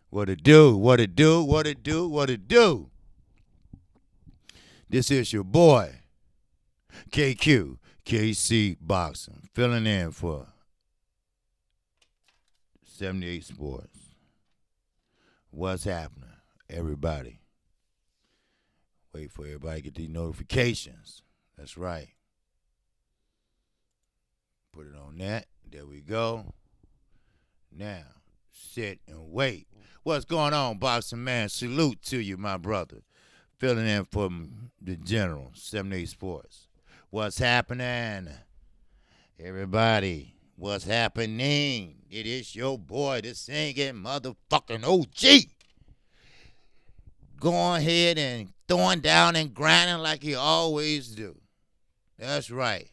What it do? What it do? What it do? What it do? This is your boy, KQ, KC Boxing, filling in for 78 Sports. What's happening, everybody? Wait for everybody to get these notifications. That's right. Put it on that. There we go. Now, sit and wait. What's going on, Boxing Man? Salute to you, my brother. Filling in for the general, 78 Sports. What's happening? Everybody, what's happening? It is your boy, the singing motherfucking OG. Going ahead and throwing down and grinding like he always do. That's right.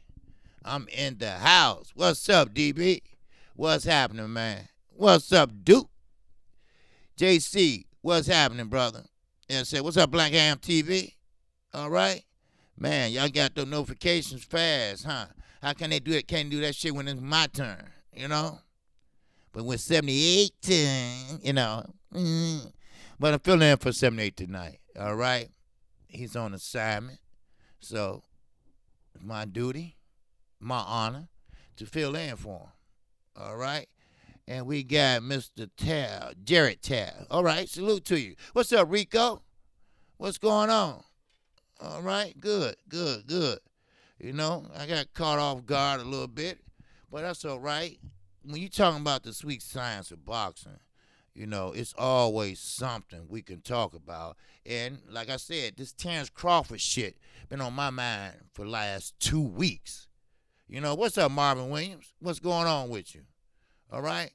I'm in the house. What's up, DB? What's happening, man? What's up, Duke? JC, what's happening, brother? And say, what's up, Black Ham TV? All right? Man, y'all got the notifications fast, huh? How can they do it? Can't do that shit when it's my turn, you know? But when 78, you know. But I'm filling in for 78 tonight, all right? He's on assignment. So it's my duty, my honor, to fill in for him, all right? And we got Mr. Tal, Jarrett Tal. All right, salute to you. What's up, Rico? What's going on? All right, good. You know, I got caught off guard a little bit, but that's all right. When you're talking about the sweet science of boxing, you know, it's always something we can talk about. And like I said, this Terrence Crawford shit been on my mind for the last 2 weeks. You know, what's up, Marvin Williams? What's going on with you? All right?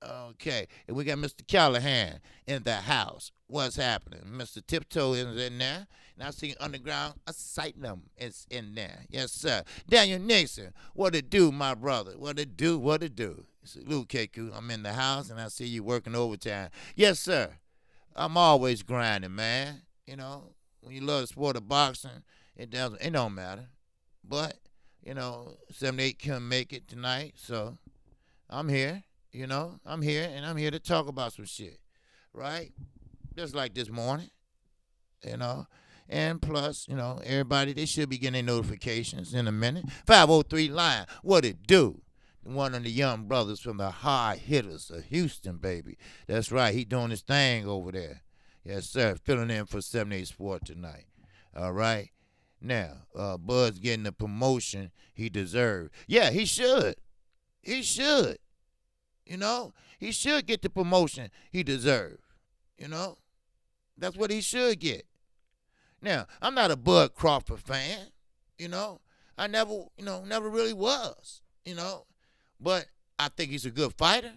Okay. And we got Mr. Callahan in the house. What's happening? Mr. Tiptoe is in there. And I see Underground Asylum is in there. Yes, sir. Daniel Nixon, what it do, my brother? What it do? What it do? Salute, KQ. I'm in the house, and I see you working overtime. Yes, sir. I'm always grinding, man. You know, when you love the sport of boxing, it don't matter. But, you know, 78 couldn't make it tonight, so I'm here, you know. I'm here, and I'm here to talk about some shit, right? Just like this morning, you know. And plus, you know, everybody, they should be getting their notifications in a minute. 503 line, what it do? One of the young brothers from the hard hitters of Houston, baby. That's right, he doing his thing over there. Yes, sir, filling in for 78 Sport tonight. All right? Now, Bud's getting the promotion he deserved. Yeah, he should. He should. You know, he should get the promotion he deserved. You know, that's what he should get. Now, I'm not a Bud Crawford fan. You know, I never really was. You know, but I think he's a good fighter.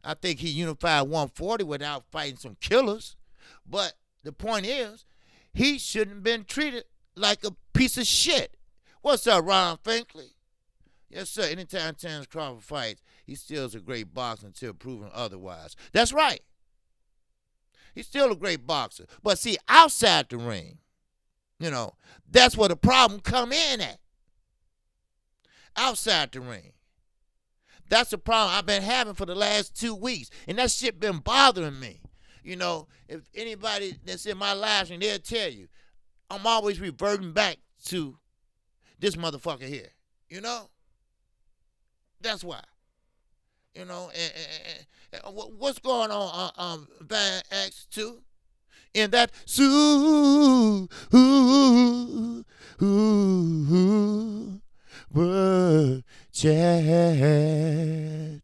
I think he unified 140 without fighting some killers. But the point is, he shouldn't have been treated like a piece of shit. What's up, Ron Finkley? Yes, sir. Anytime Terrence Crawford fights, he still is a great boxer until proven otherwise. That's right. He's still a great boxer. But see, outside the ring, you know, that's where the problem come in at. Outside the ring. That's the problem I've been having for the last 2 weeks. And that shit been bothering me. You know, if anybody that's in my life, and they'll tell you, I'm always reverting back to this motherfucker here. You know? That's why. You know, and what's going on, Van X2? In that super chat.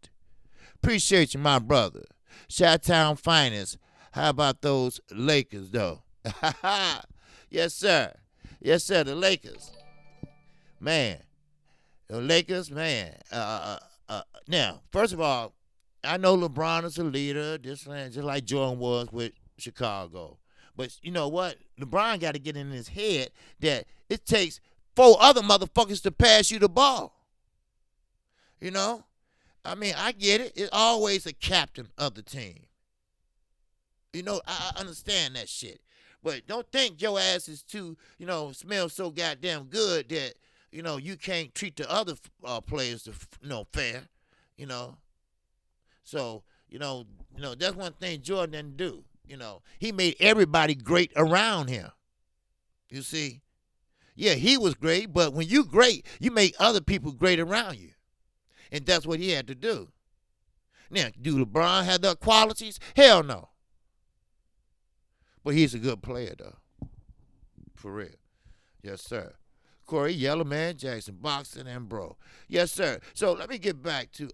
Appreciate you, my brother. Chi-Town Finest. How about those Lakers, though? Yes, sir. Yes, sir, the Lakers. Man. The Lakers, man. Now, first of all, I know LeBron is a leader, just like Jordan was with Chicago. But you know what? LeBron got to get in his head that it takes 4 other motherfuckers to pass you the ball. You know? I mean, I get it. It's always a captain of the team. You know, I understand that shit. But don't think your ass is too, you know, smells so goddamn good that, you know, you can't treat the other players, you know, fair, you know. So, That's one thing Jordan didn't do. He made everybody great around him. You see? Yeah, he was great, but when you great, you make other people great around you. And that's what he had to do. Now, do LeBron have the qualities? Hell no. But he's a good player, though. For real. Yes, sir. Corey, Yellow Man Jackson, boxing and bro. Yes, sir. So let me get back to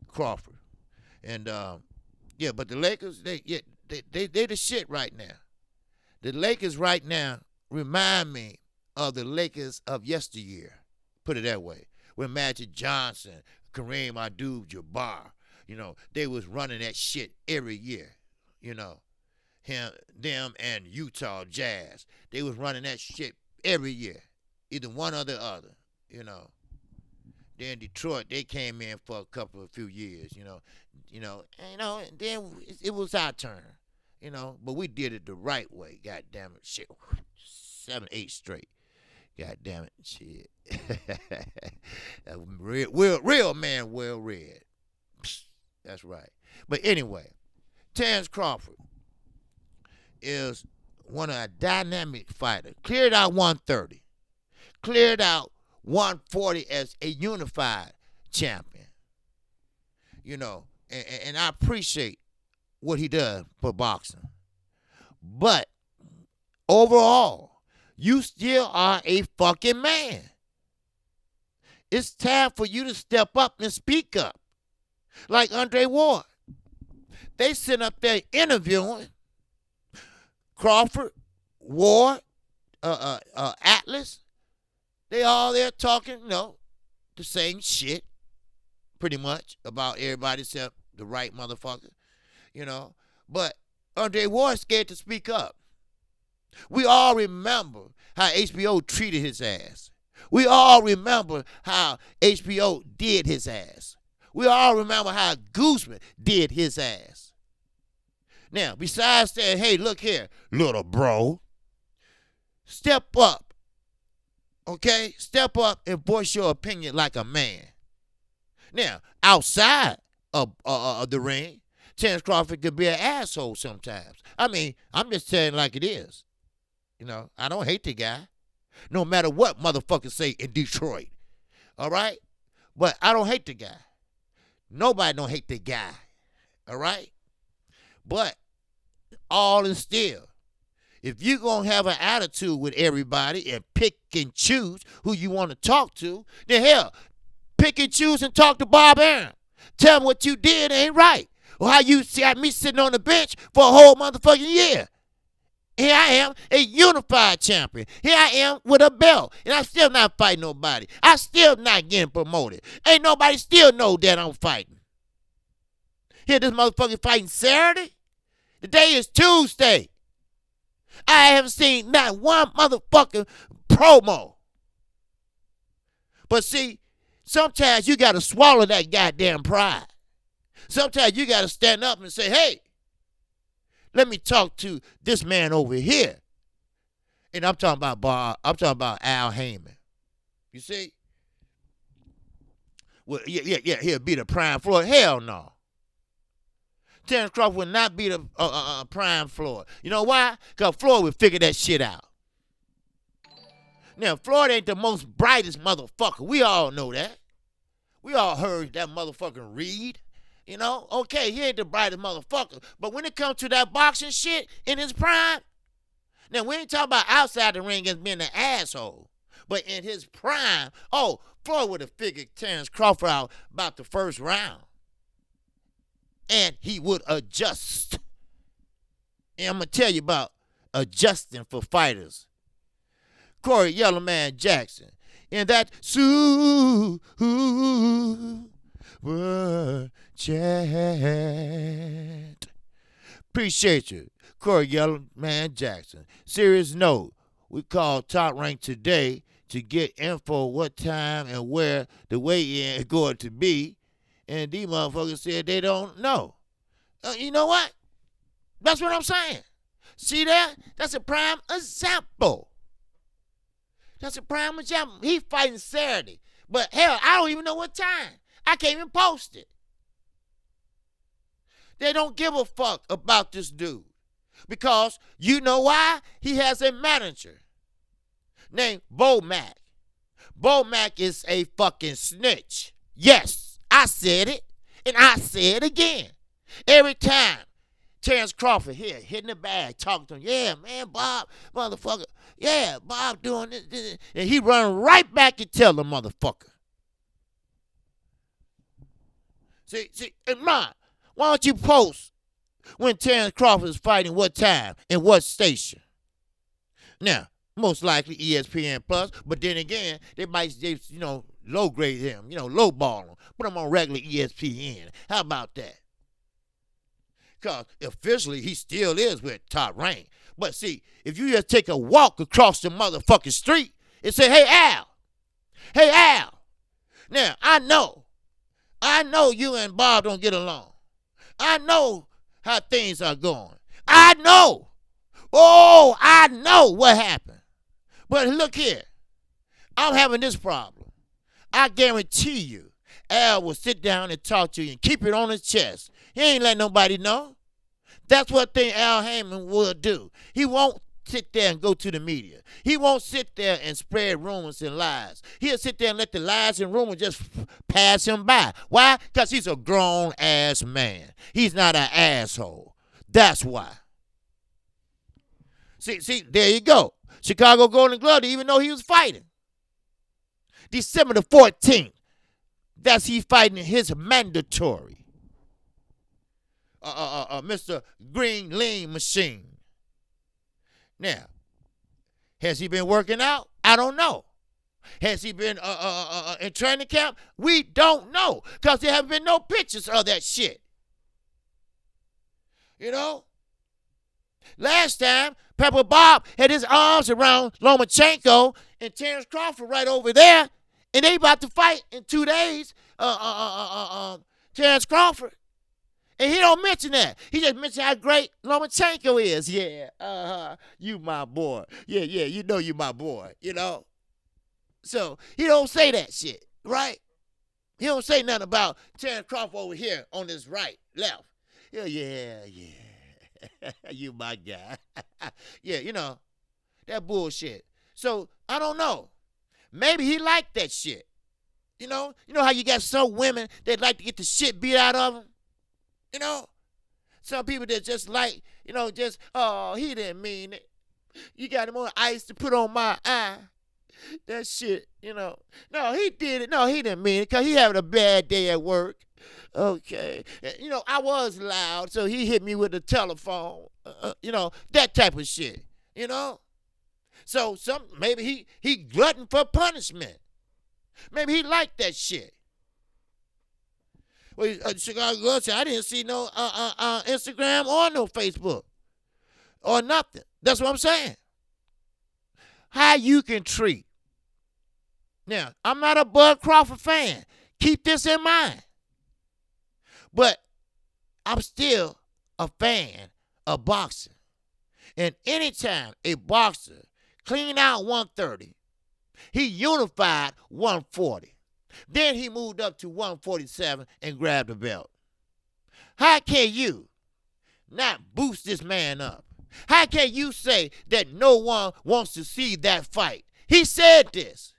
Crawford. And but the Lakers, they the shit right now. The Lakers right now remind me of the Lakers of yesteryear. Put it that way. When Magic Johnson, Kareem Abdul-Jabbar, they was running that shit every year. Them and Utah Jazz. They was running that shit every year. Either one or the other, Then Detroit, they came in for a few years, and then it was our turn, but we did it the right way, god damn it, shit. 7, 8 straight. God damn it, shit. real man, well read. That's right. But anyway, Terrence Crawford is one of a dynamic fighter. Cleared out 130. Cleared out 140 as a unified champion. And I appreciate what he does for boxing. But overall, you still are a fucking man. It's time for you to step up and speak up. Like Andre Ward. They sit up there interviewing Crawford, Ward, Atlas. They all there talking, the same shit, pretty much, about everybody except the right motherfucker, But Andre Ward's scared to speak up. We all remember how HBO treated his ass. We all remember how HBO did his ass. We all remember how Guzman did his ass. Now, besides saying, hey, look here, little bro, step up, okay? Step up and voice your opinion like a man. Now, outside of the ring, Terrence Crawford could be an asshole sometimes. I mean, I'm just saying like it is. I don't hate the guy. No matter what motherfuckers say in Detroit. All right? But I don't hate the guy. Nobody don't hate the guy. All right? But all and still, if you're going to have an attitude with everybody and pick and choose who you want to talk to, then hell, pick and choose and talk to Bob Aaron. Tell him what you did ain't right. Or how you got me sitting on the bench for a whole motherfucking year. Here I am, a unified champion. Here I am with a belt. And I'm still not fighting nobody. I'm still not getting promoted. Ain't nobody still know that I'm fighting. Here this motherfucker fighting Saturday? The day is Tuesday. I haven't seen not one motherfucking promo. But see, sometimes you got to swallow that goddamn pride. Sometimes you got to stand up and say, hey, let me talk to this man over here. And I'm talking about Al Heyman. You see? Well, yeah, he'll beat a prime Floyd. Hell no. Terrence Crawford would not beat a prime Floyd. You know why? Because Floyd would figure that shit out. Now, Floyd ain't the most brightest motherfucker. We all know that. We all heard that motherfucking read. Okay, he ain't the brightest motherfucker. But when it comes to that boxing shit in his prime, now we ain't talking about outside the ring as being an asshole. But in his prime, Floyd would have figured Terrence Crawford out about the first round. And he would adjust. And I'm going to tell you about adjusting for fighters. Corey Yellow Man Jackson. And that super chat. Appreciate you, Corey Yellow Man Jackson. Serious note, we called Top Rank today to get info what time and where the weigh-in is going to be. And these motherfuckers said they don't know. You know what? That's what I'm saying. See that? That's a prime example. That's a prime example. He fighting Saturday. But hell, I don't even know what time. I can't even post it. They don't give a fuck about this dude. Because you know why? He has a manager named Bo Mack. Bo Mack is a fucking snitch. Yes, I said it, and I say it again. Every time Terrence Crawford here, hitting the bag, talking to him, yeah, man, Bob, motherfucker, yeah, Bob doing this, and he run right back and tell the motherfucker. See, and why don't you post when Terrence Crawford is fighting, what time and what station? Now, most likely ESPN Plus, but then again, they might, low grade him, low ball him, put him on regular ESPN. How about that? Because officially he still is with Top Rank. But see, if you just take a walk across the motherfucking street and say, hey, Al. Now, I know you and Bob don't get along. I know how things are going. I know what happened. But look here, I'm having this problem. I guarantee you, Al will sit down and talk to you and keep it on his chest. He ain't letting nobody know. That's what thing Al Heyman will do. He won't sit there and go to the media. He won't sit there and spread rumors and lies. He'll sit there and let the lies and rumors just pass him by. Why? Because he's a grown-ass man. He's not an asshole. That's why. See, there you go. Chicago Golden Glove, even though he was fighting. December the 14th, that's he fighting his mandatory. Mr. Green Lean Machine. Now, has he been working out? I don't know. Has he been in training camp? We don't know, because there have been no pictures of that shit. Last time, Pepper Bob had his arms around Lomachenko and Terrence Crawford right over there, and they about to fight in 2 days. Terrence Crawford, and he don't mention that. He just mentioned how great Lomachenko is. Yeah, you my boy. Yeah, you know you my boy. So he don't say that shit, right? He don't say nothing about Terrence Crawford over here on his left. Yeah. You my guy. Yeah, that bullshit. So, I don't know. Maybe he liked that shit. You know how you got some women that like to get the shit beat out of them? Some people that just like, he didn't mean it. You got more ice to put on my eye. That shit, No, he did it. No, he didn't mean it because he having a bad day at work. Okay. I was loud, so he hit me with the telephone. That type of shit. So maybe he glutton for punishment. Maybe he liked that shit. Well, Chicago Girl said, I didn't see no Instagram or no Facebook or nothing. That's what I'm saying. How you can treat. Now, I'm not a Bud Crawford fan. Keep this in mind. But I'm still a fan of boxing. And anytime a boxer cleaned out 130, he unified 140. Then he moved up to 147 and grabbed the belt. How can you not boost this man up? How can you say that no one wants to see that fight? He said this.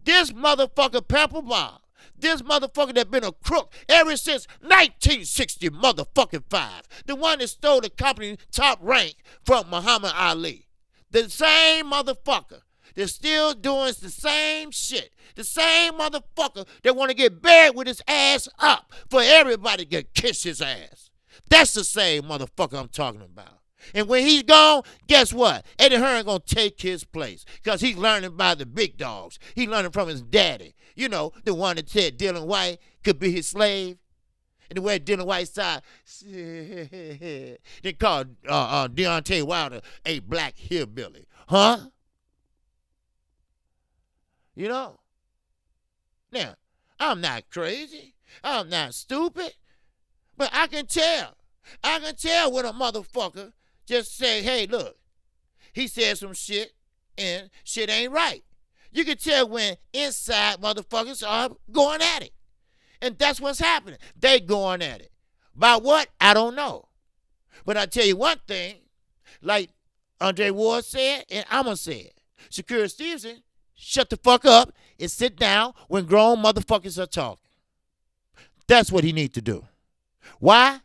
This motherfucker Pepper Bob, this motherfucker that been a crook ever since 1960 motherfucking 5. The one that stole the company Top Rank from Muhammad Ali. The same motherfucker that's still doing the same shit. The same motherfucker that want to get buried with his ass up for everybody to kiss his ass. That's the same motherfucker I'm talking about. And when he's gone, guess what? Eddie Hearn gonna take his place because he's learning by the big dogs. He's learning from his daddy. The one that said Dylan White could be his slave. And the way Dylan White said, they called Deontay Wilder a black hillbilly. Huh? Now, I'm not crazy. I'm not stupid. But I can tell. I can tell when a motherfucker just say, hey, look, he said some shit and shit ain't right. You can tell when inside motherfuckers are going at it. And that's what's happening. They going at it. By what? I don't know. But I tell you one thing, like Andre Ward said, and I'ma say it. Shakira Stevenson, shut the fuck up and sit down when grown motherfuckers are talking. That's what he needs to do. Why?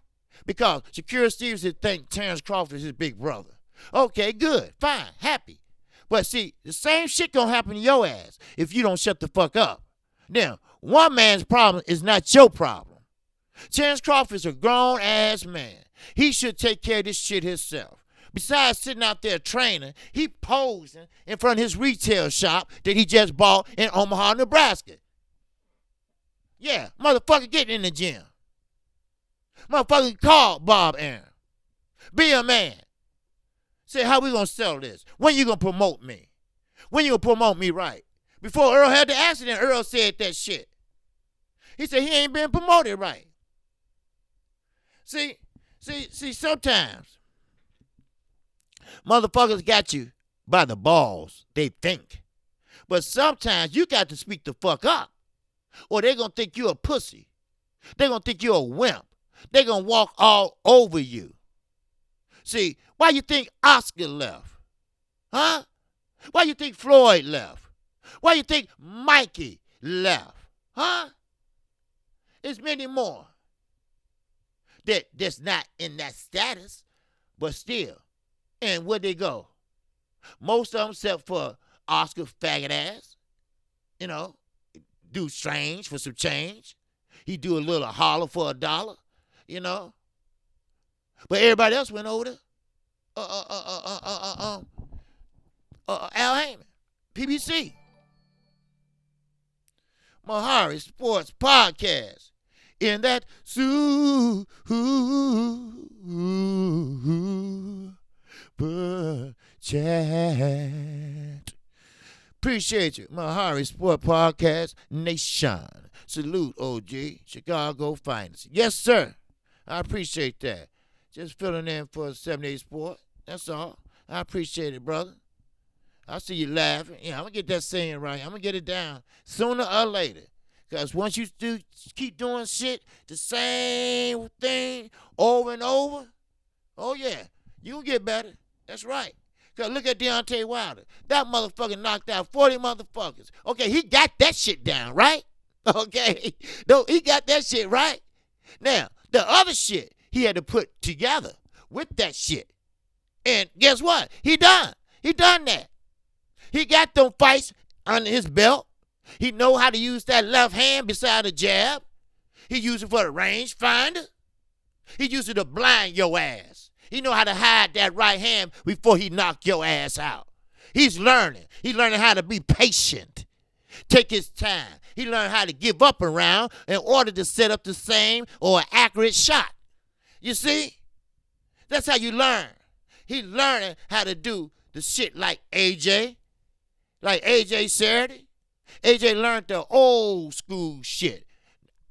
Because Shakira Stevenson think Terrence Crawford is his big brother. Okay, good, fine, happy. But see, the same shit gonna happen to your ass if you don't shut the fuck up. Now, one man's problem is not your problem. Terrence Crawford's a grown-ass man. He should take care of this shit himself. Besides sitting out there training, he posing in front of his retail shop that he just bought in Omaha, Nebraska. Yeah, motherfucker, get in the gym. Motherfucker, call Bob Aaron. Be a man. Say, how we gonna sell this? When you gonna promote me? When you gonna promote me right? Before Earl had the accident, Earl said that shit. He said he ain't been promoted right. See, sometimes motherfuckers got you by the balls, they think. But sometimes you got to speak the fuck up, or they gonna think you a pussy. They gonna think you a wimp. They gonna walk all over you. See, why you think Oscar left? Huh? Why you think Floyd left? Why you think Mikey left? Huh? There's many more that's not in that status, but still. And where'd they go? Most of them, except for Oscar faggot ass, do strange for some change. He do a little holler for $1, But everybody else went over there. Al Heyman, PBC. Mahari Sports Podcast. In that super chat. Appreciate you, Mahari Sport Podcast Nation. Salute, OG. Chicago Finest. Yes, sir. I appreciate that. Just filling in for 78 Sport. That's all. I appreciate it, brother. I see you laughing. Yeah, I'm going to get that saying right. I'm going to get it down sooner or later. Because once you keep doing shit, the same thing over and over, oh, yeah, you'll get better. That's right. Because look at Deontay Wilder. That motherfucker knocked out 40 motherfuckers. Okay, he got that shit down, right? Okay. No, he got that shit right. Now, the other shit he had to put together with that shit. And guess what? He done. He done that. He got them fights under his belt. He know how to use that left hand beside the jab. He use it for the range finder. He use it to blind your ass. He know how to hide that right hand before he knock your ass out. He's learning. He learning how to be patient. Take his time. He learned how to give up around in order to set up the same or an accurate shot. You see? That's how you learn. He learning how to do the shit like AJ Saturday. AJ learned the old school shit.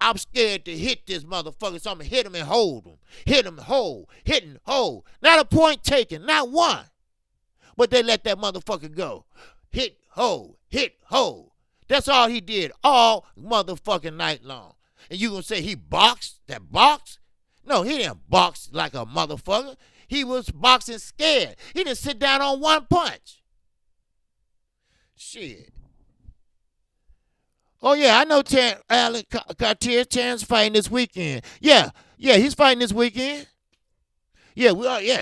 I'm scared to hit this motherfucker, so I'm going to hit him and hold him. Hit him, hold, hit and hold. Not a point taken, not one. But they let that motherfucker go. Hit, hold, hit, hold. That's all he did all motherfucking night long. And you going to say he boxed? That box? No, he didn't box like a motherfucker. He was boxing scared. He didn't sit down on one punch. Shit. Oh, yeah, I know Alan Cartier. Terrence fighting this weekend. Yeah, he's fighting this weekend. Yeah,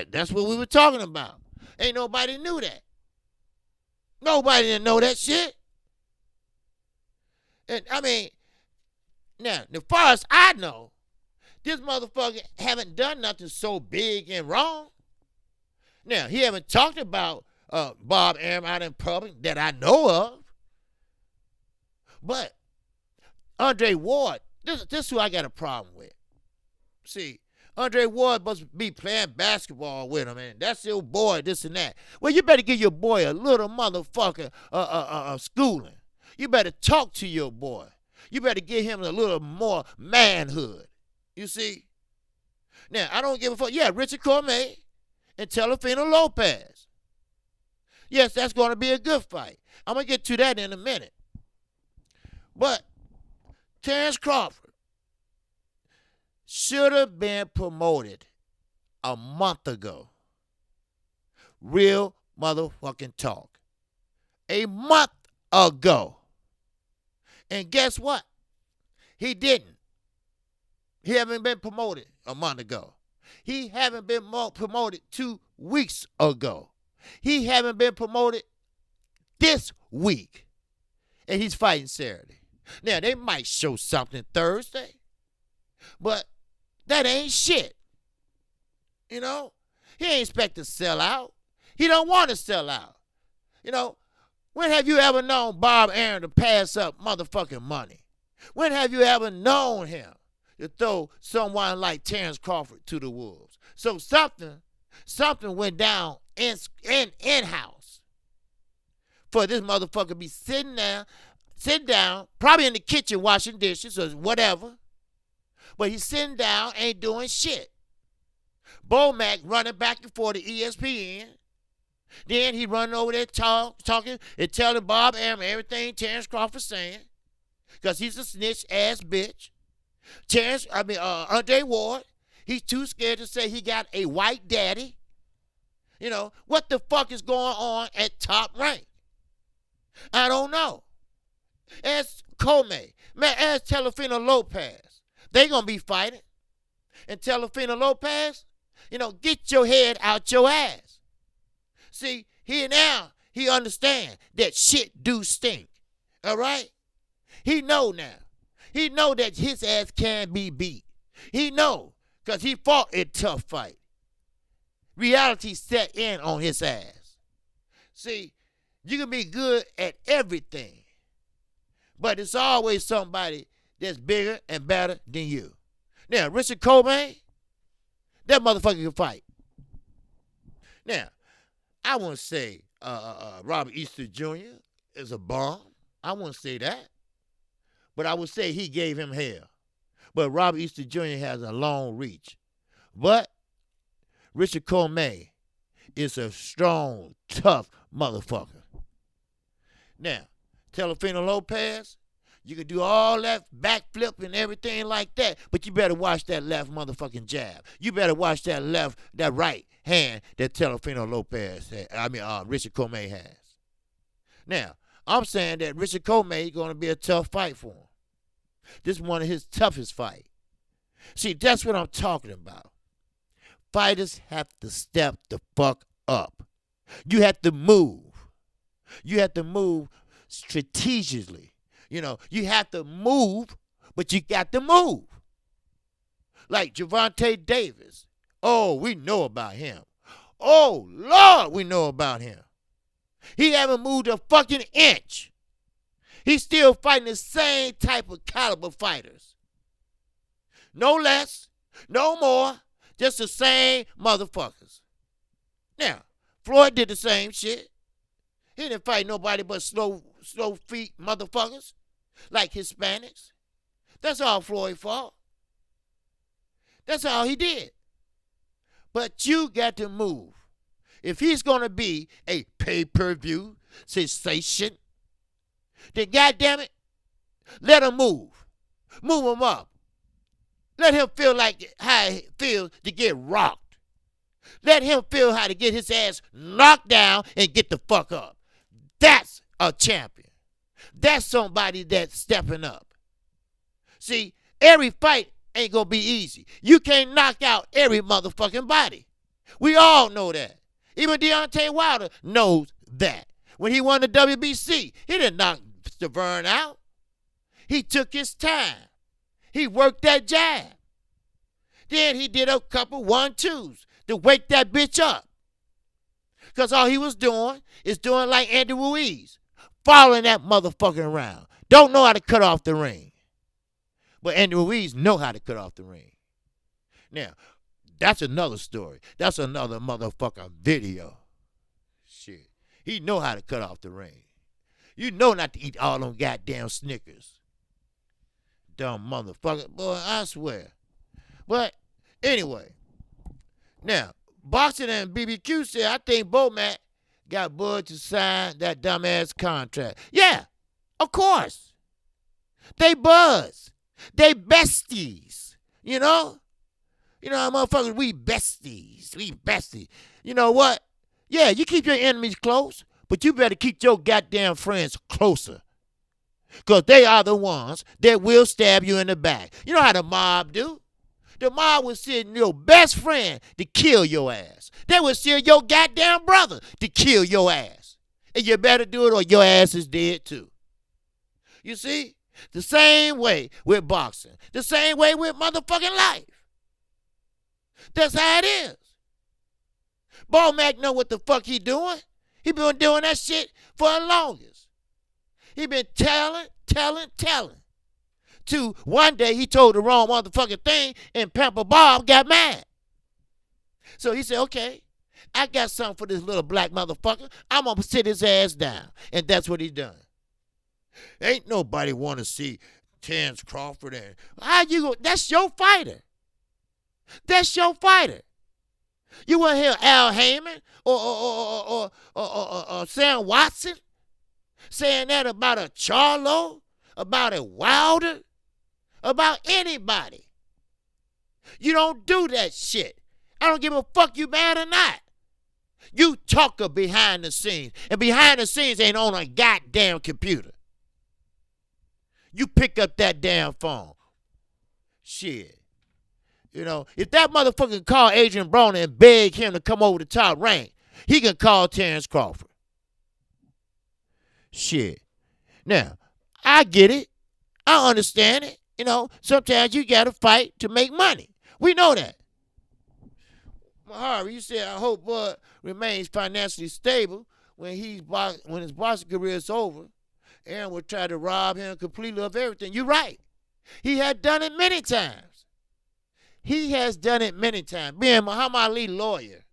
that's what we were talking about. Ain't nobody knew that. Nobody didn't know that shit. And, I mean, now, as far as I know, this motherfucker haven't done nothing so big and wrong. Now, he haven't talked about Bob Arum out in public that I know of. But Andre Ward, this is who I got a problem with. See, Andre Ward must be playing basketball with him, and that's your boy, this and that. Well, you better give your boy a little motherfucker schooling. You better talk to your boy. You better give him a little more manhood. You see? Now, I don't give a fuck. Yeah, Richard Cormier and Telefino Lopez. Yes, that's going to be a good fight. I'm going to get to that in a minute. But Terrence Crawford, should have been promoted a month ago. Real motherfucking talk. A month ago. And guess what? He didn't. He haven't been promoted a month ago. He haven't been promoted 2 weeks ago. He haven't been promoted this week. And he's fighting Saturday. Now, they might show something Thursday, but that ain't shit. You know? He ain't expect to sell out. He don't want to sell out. You know, when have you ever known Bob Arum to pass up motherfucking money? When have you ever known him to throw someone like Terrence Crawford to the wolves? So something went down in-house for this motherfucker to be sitting down, probably in the kitchen washing dishes or whatever, but he's sitting down, ain't doing shit. Bomac running back and forth to ESPN. Then he running over there talking and telling Bob Arum everything Terrence Crawford saying, because he's a snitch ass bitch. Andre Ward, he's too scared to say he got a white daddy. You know, what the fuck is going on at Top Rank? I don't know. Ask Comey. Man, ask Telefino Lopez. They gonna be fighting. And Telefino Lopez, you know, get your head out your ass. See, he understand that shit do stink. All right? He know now. He know that his ass can be beat. He know, because he fought a tough fight. Reality set in on his ass. See, you can be good at everything, but it's always somebody that's bigger and better than you. Now, Richard Cobain, that motherfucker can fight. Now, I wouldn't say Robert Easter Jr. is a bum. I wouldn't say that. But I would say he gave him hell. But Robert Easter Jr. has a long reach. But Richard Cobain is a strong, tough motherfucker. Now, Telefino Lopez, you can do all that backflip and everything like that, but you better watch that left motherfucking jab. You better watch that right hand that Telefino Lopez Richard Cobain has. Now, I'm saying that Richard Cobain is going to be a tough fight for him. This is one of his toughest fights. See, that's what I'm talking about. Fighters have to step the fuck up. You have to move. You have to move strategically. You know, you have to move, but you got to move. Like Gervonta Davis. Oh, we know about him. Oh, Lord, we know about him. He haven't moved a fucking inch. He's still fighting the same type of caliber fighters. No less, no more, just the same motherfuckers. Now, Floyd did the same shit. He didn't fight nobody but slow feet motherfuckers like Hispanics. That's all Floyd fought. That's all he did. But you got to move. If he's going to be a pay-per-view sensation, then goddamn it, let him move. Move him up. Let him feel like how it feels to get rocked. Let him feel how to get his ass knocked down and get the fuck up. That's a champion. That's somebody that's stepping up. See, every fight ain't gonna be easy. You can't knock out every motherfucking body. We all know that. Even Deontay Wilder knows that. When he won the WBC, he didn't knock Stavern out. He took his time. He worked that jab. Then he did a couple 1-2s to wake that bitch up. Because all he was doing is doing like Andy Ruiz, following that motherfucker around. Don't know how to cut off the ring. But Andy Ruiz know how to cut off the ring. Now, that's another story. That's another motherfucking video. Shit. He know how to cut off the ring. You know not to eat all them goddamn Snickers. Dumb motherfucker. Boy, I swear. But anyway. Now, Boxing and BBQ said, I think Bomac got Bud to sign that dumbass contract. Yeah, of course. They buds. They besties. You know? You know, motherfuckers, we besties. We besties. You know what? Yeah, you keep your enemies close, but you better keep your goddamn friends closer. Because they are the ones that will stab you in the back. You know how the mob do? The mob will send your best friend to kill your ass. They will send your goddamn brother to kill your ass. And you better do it or your ass is dead too. You see? The same way with boxing. The same way with motherfucking life. That's how it is. Ball Mac know what the fuck he doing. He been doing that shit for the longest. He been telling. To one day he told the wrong motherfucking thing and Pamper Bob got mad. So he said, okay, I got something for this little black motherfucker. I'm going to sit his ass down. And that's what he done. Ain't nobody want to see Terrence Crawford. And how you go? That's your fighter. That's your fighter. You want to hear Al Heyman or Sam Watson saying that about a Charlo, about a Wilder, about anybody. You don't do that shit. I don't give a fuck you mad or not. You talker behind the scenes. And behind the scenes ain't on a goddamn computer. You pick up that damn phone. Shit. You know, if that motherfucker call Adrian Broner and beg him to come over the top rank, he can call Terrence Crawford. Shit. Now, I get it. I understand it. You know, sometimes you got to fight to make money. We know that. Harvey, you said, I hope Bud remains financially stable when his boxing career is over. Aaron would try to rob him completely of everything. You're right. He had done it many times. He has done it many times. Being Muhammad Ali lawyer,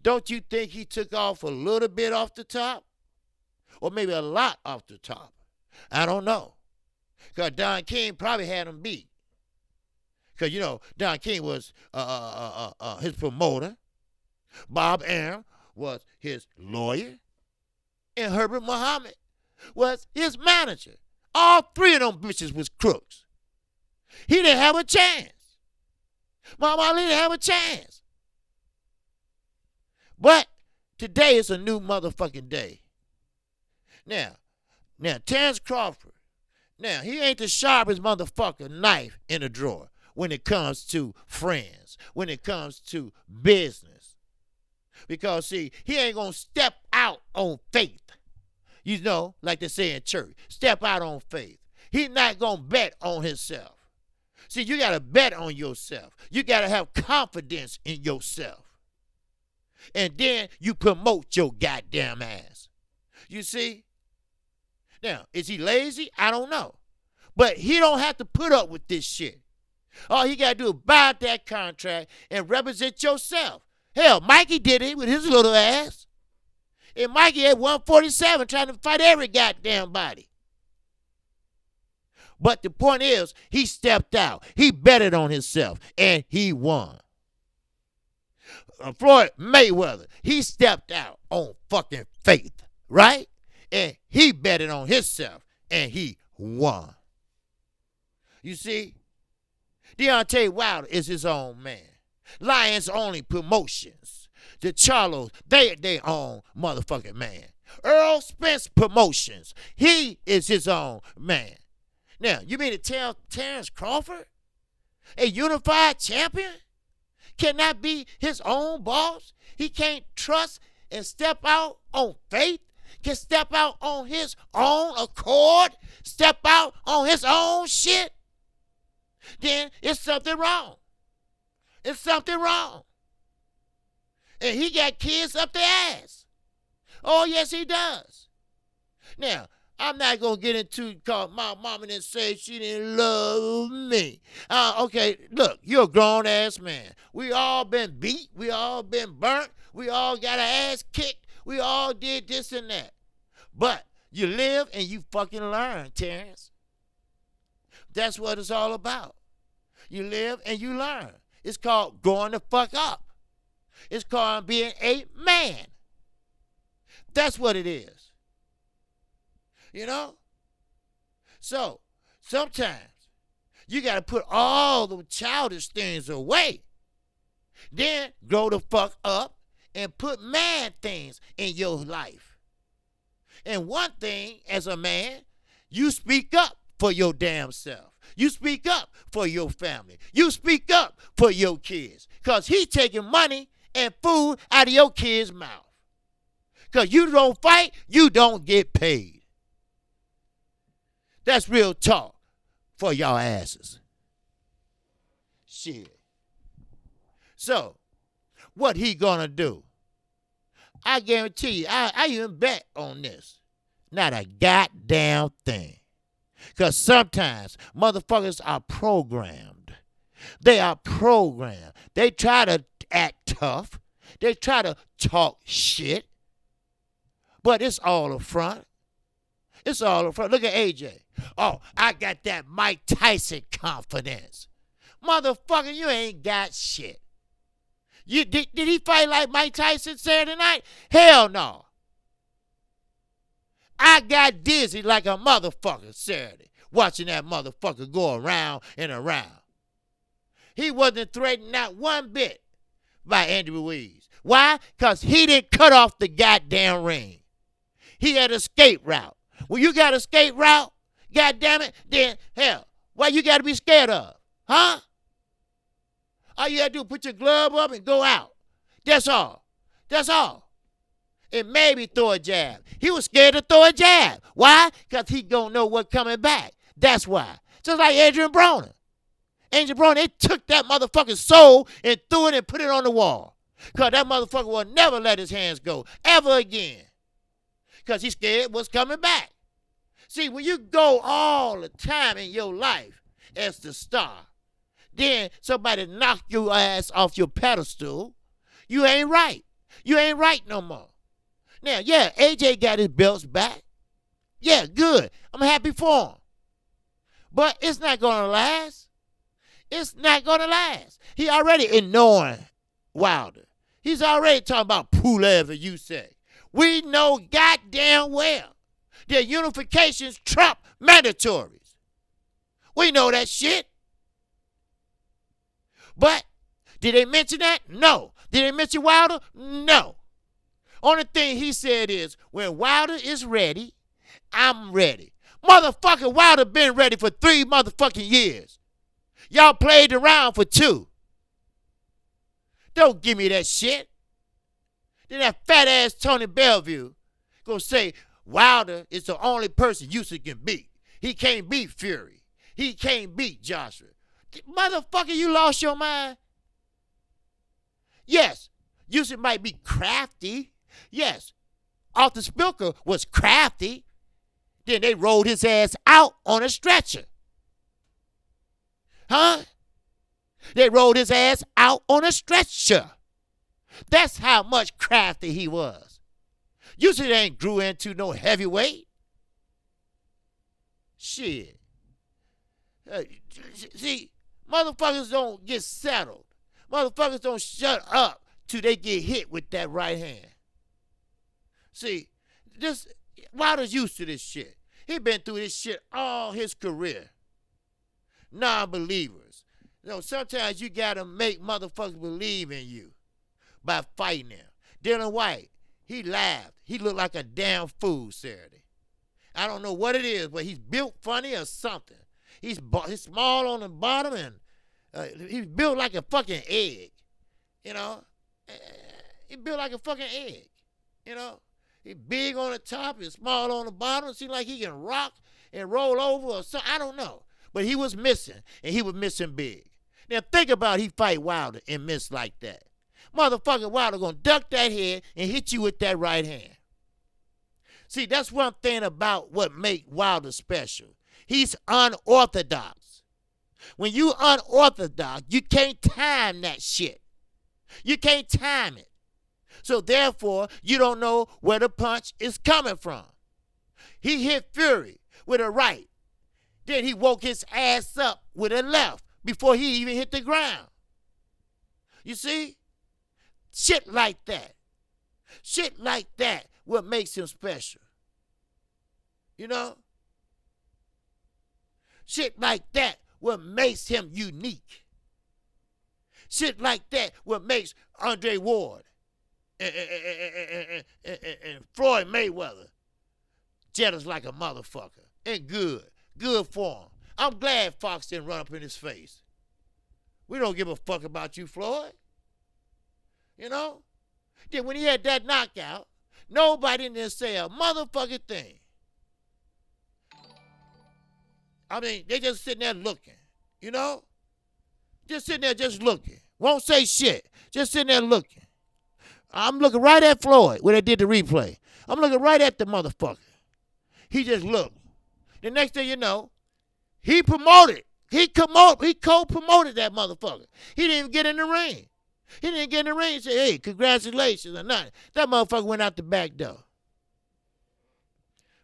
don't you think he took off a little bit off the top? Or maybe a lot off the top? I don't know. Because Don King probably had him beat. Because, you know, Don King was his promoter. Bob Arum was his lawyer. And Herbert Muhammad was his manager. All three of them bitches was crooks. He didn't have a chance. Muhammad Ali didn't have a chance. But today is a new motherfucking day. Now, Terrence Crawford, now, he ain't the sharpest motherfucker knife in the drawer when it comes to friends, when it comes to business. Because, see, he ain't going to step out on faith. You know, like they say in church, step out on faith. He's not going to bet on himself. See, you got to bet on yourself. You got to have confidence in yourself. And then you promote your goddamn ass. You see? Now, is he lazy? I don't know. But he don't have to put up with this shit. All he got to do is buy out that contract and represent yourself. Hell, Mikey did it with his little ass. And Mikey at 147 trying to fight every goddamn body. But the point is, he stepped out. He betted on himself, and he won. Floyd Mayweather, he stepped out on fucking faith, right? And he betted on himself, and he won. You see? Deontay Wilder is his own man. Lions Only Promotions. The Charlos, they own motherfucking man. Earl Spence Promotions, he is his own man. Now, you mean to tell Terrence Crawford, a unified champion, cannot be his own boss? He can't trust and step out on faith? Can step out on his own accord? Step out on his own shit? Then it's something wrong. It's something wrong. And he got kids up their ass. Oh, yes, he does. Now, I'm not going to get into cause my mama didn't say she didn't love me. Okay, look, you're a grown-ass man. We all been beat. We all been burnt. We all got our ass kicked. We all did this and that. But you live and you fucking learn, Terrence. That's what it's all about. You live and you learn. It's called growing the fuck up. It's called being a man. That's what it is. You know? So, sometimes You got to put all the childish things away. Then grow the fuck up and put man things in your life. And one thing, as a man, you speak up for your damn self. You speak up for your family. You speak up for your kids. Because he taking money and food out of your kids' mouth. Because you don't fight, you don't get paid. That's real talk for y'all asses. Shit. So, what he gonna do? I guarantee you, I even bet on this. Not a goddamn thing. Because sometimes motherfuckers are programmed. They are programmed. They try to act tough. They try to talk shit. But it's all a front. It's all a front. Look at AJ. Oh, I got that Mike Tyson confidence. Motherfucker, you ain't got shit. Did he fight like Mike Tyson Saturday night? Hell no. I got dizzy like a motherfucker Saturday, watching that motherfucker go around and around. He wasn't threatened not one bit by Andy Ruiz. Why? Because he didn't cut off the goddamn ring. He had an escape route. When you got an escape route, goddamn it, then hell, what you got to be scared of? Huh? All you got to do is put your glove up and go out. That's all. That's all. And maybe throw a jab. He was scared to throw a jab. Why? Because he don't know what's coming back. That's why. Just like Adrian Broner. Adrian Broner, they took that motherfucker's soul and threw it and put it on the wall. Because that motherfucker will never let his hands go ever again. Because he's scared what's coming back. See, when you go all the time in your life as the star, then somebody knock your ass off your pedestal, you ain't right. You ain't right no more. Now, yeah, AJ got his belts back. Yeah, good. I'm happy for him. But it's not going to last. It's not going to last. He already ignoring Wilder. He's already talking about Pulev, as you say. We know goddamn well that unifications trump mandatories. We know that shit. But did they mention that? No. Did they mention Wilder? No. Only thing he said is, when Wilder is ready, I'm ready. Motherfucking Wilder been ready for 3 motherfucking years. Y'all played around for 2. Don't give me that shit. Then that fat ass Tony Bellevue gonna say Wilder is the only person Usyk can beat. He can't beat Fury. He can't beat Joshua. Motherfucker, you lost your mind? Yes, Usyk might be crafty. Yes, Arthur Spilker was crafty. Then they rolled his ass out on a stretcher. Huh? They rolled his ass out on a stretcher. That's how much crafty he was. Usyk ain't grew into no heavyweight. Shit. See, motherfuckers don't get settled. Motherfuckers don't shut up till they get hit with that right hand. See, Wilder's used to this shit. He been through this shit all his career. Non-believers. You know, sometimes you gotta make motherfuckers believe in you by fighting them. Dylan White, he laughed. He looked like a damn fool Saturday. I don't know what it is, but he's built funny or something. He's small on the bottom and he's built like a fucking egg. You know? He built like a fucking egg. You know? He's big on the top and small on the bottom. It seems like he can rock and roll over or something. I don't know. But he was missing, and he was missing big. Now think about he fight Wilder and miss like that. Motherfucking Wilder gonna duck that head and hit you with that right hand. See, that's one thing about what make Wilder special. He's unorthodox. When you unorthodox, you can't time that shit. You can't time it. So therefore, you don't know where the punch is coming from. He hit Fury with a right. Then he woke his ass up with a left before he even hit the ground. You see? Shit like that. Shit like that what makes him special. You know? Shit like that what makes him unique. Shit like that what makes Andre Ward and Floyd Mayweather jealous like a motherfucker. And good for him. I'm glad Fox didn't run up in his face. We don't give a fuck about you, Floyd. You know? Then when he had that knockout, nobody didn't say a motherfucking thing. I mean, they just sitting there looking, you know? Just sitting there just looking. Won't say shit. Just sitting there looking. I'm looking right at Floyd when they did the replay. I'm looking right at the motherfucker. He just looked. The next thing you know, he promoted. He co-promoted that motherfucker. He didn't even get in the ring. He didn't get in the ring and say, hey, congratulations or nothing. That motherfucker went out the back door.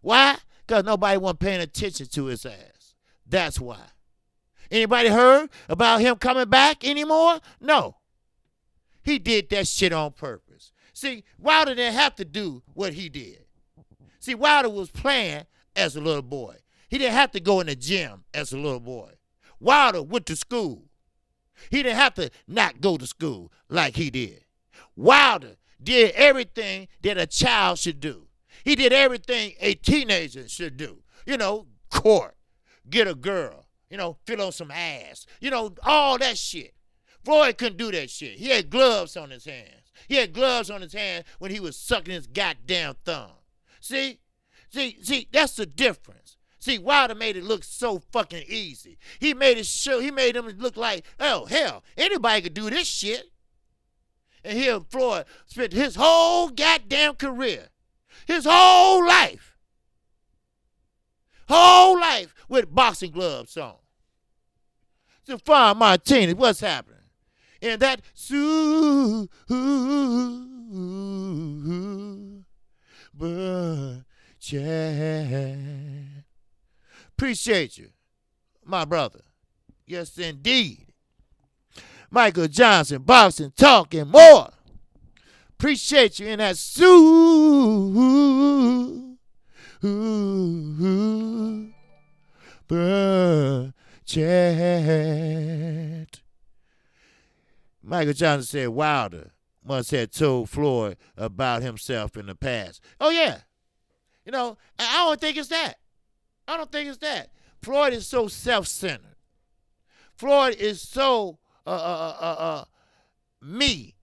Why? Because nobody wasn't paying attention to his ass. That's why. Anybody heard about him coming back anymore? No. He did that shit on purpose. See, Wilder didn't have to do what he did. See, Wilder was playing as a little boy. He didn't have to go in the gym as a little boy. Wilder went to school. He didn't have to not go to school like he did. Wilder did everything that a child should do. He did everything a teenager should do. You know, court, get a girl, you know, fill on some ass, you know, all that shit. Floyd couldn't do that shit. He had gloves on his hands. He had gloves on his hands when he was sucking his goddamn thumb. See, that's the difference. See, Wilder made it look so fucking easy. He made him look like, oh, hell, anybody could do this shit. And here Floyd spent his whole goddamn career, his whole life with boxing gloves on. So Fine Martinez, what's happening? And that super chat. Appreciate you, my brother. Yes, indeed. Michael Johnson, boxing, talk, and more. Appreciate you in that super chat. Michael Johnson said Wilder must have told Floyd about himself in the past. Oh, yeah. You know, I don't think it's that. Floyd is so self-centered. Floyd is so me.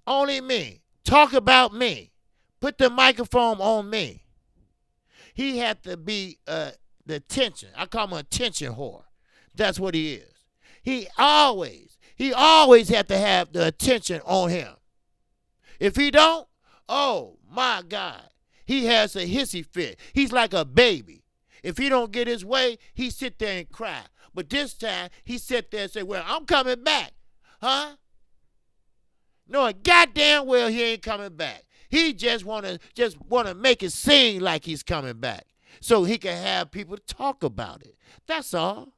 Only me. Talk about me. Put the microphone on me. He had to be the attention. I call him an attention whore. That's what he is. He always had to have the attention on him. If he don't, oh my God, he has a hissy fit. He's like a baby. If he don't get his way, he sit there and cry. But this time, he sit there and say, well, I'm coming back. Huh? Knowing goddamn well he ain't coming back. He just wanna make it seem like he's coming back so he can have people talk about it. That's all.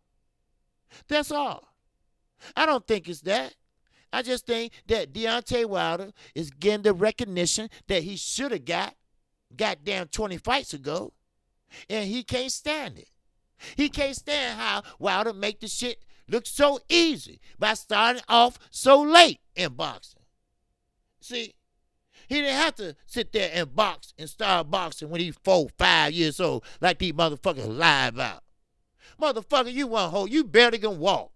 That's all. I don't think it's that. I just think that Deontay Wilder is getting the recognition that he should have got goddamn 20 fights ago, and he can't stand it. He can't stand how Wilder make the shit look so easy by starting off so late in boxing. See, he didn't have to sit there and box and start boxing when he's 4, 5 years old like these motherfuckers lie about. Motherfucker, you one hoe, you barely can walk.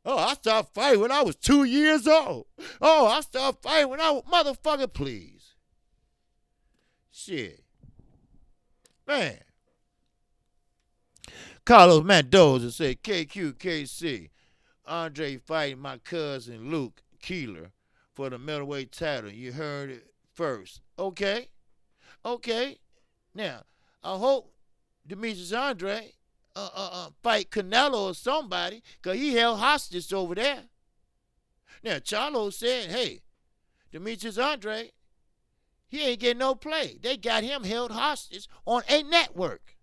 Oh, I started fighting when I was 2 years old. Oh, I started fighting when I was... Motherfucker, please. Shit. Man. Carlos Mendoza said, KQKC, Andre fighting my cousin Luke Keeler for the middleweight title. You heard it first. Okay. Now, I hope Demetrius Andre fight Canelo or somebody, because he held hostage over there. Now, Charlo said, hey, Demetrius Andre, he ain't getting no play. They got him held hostage on a network.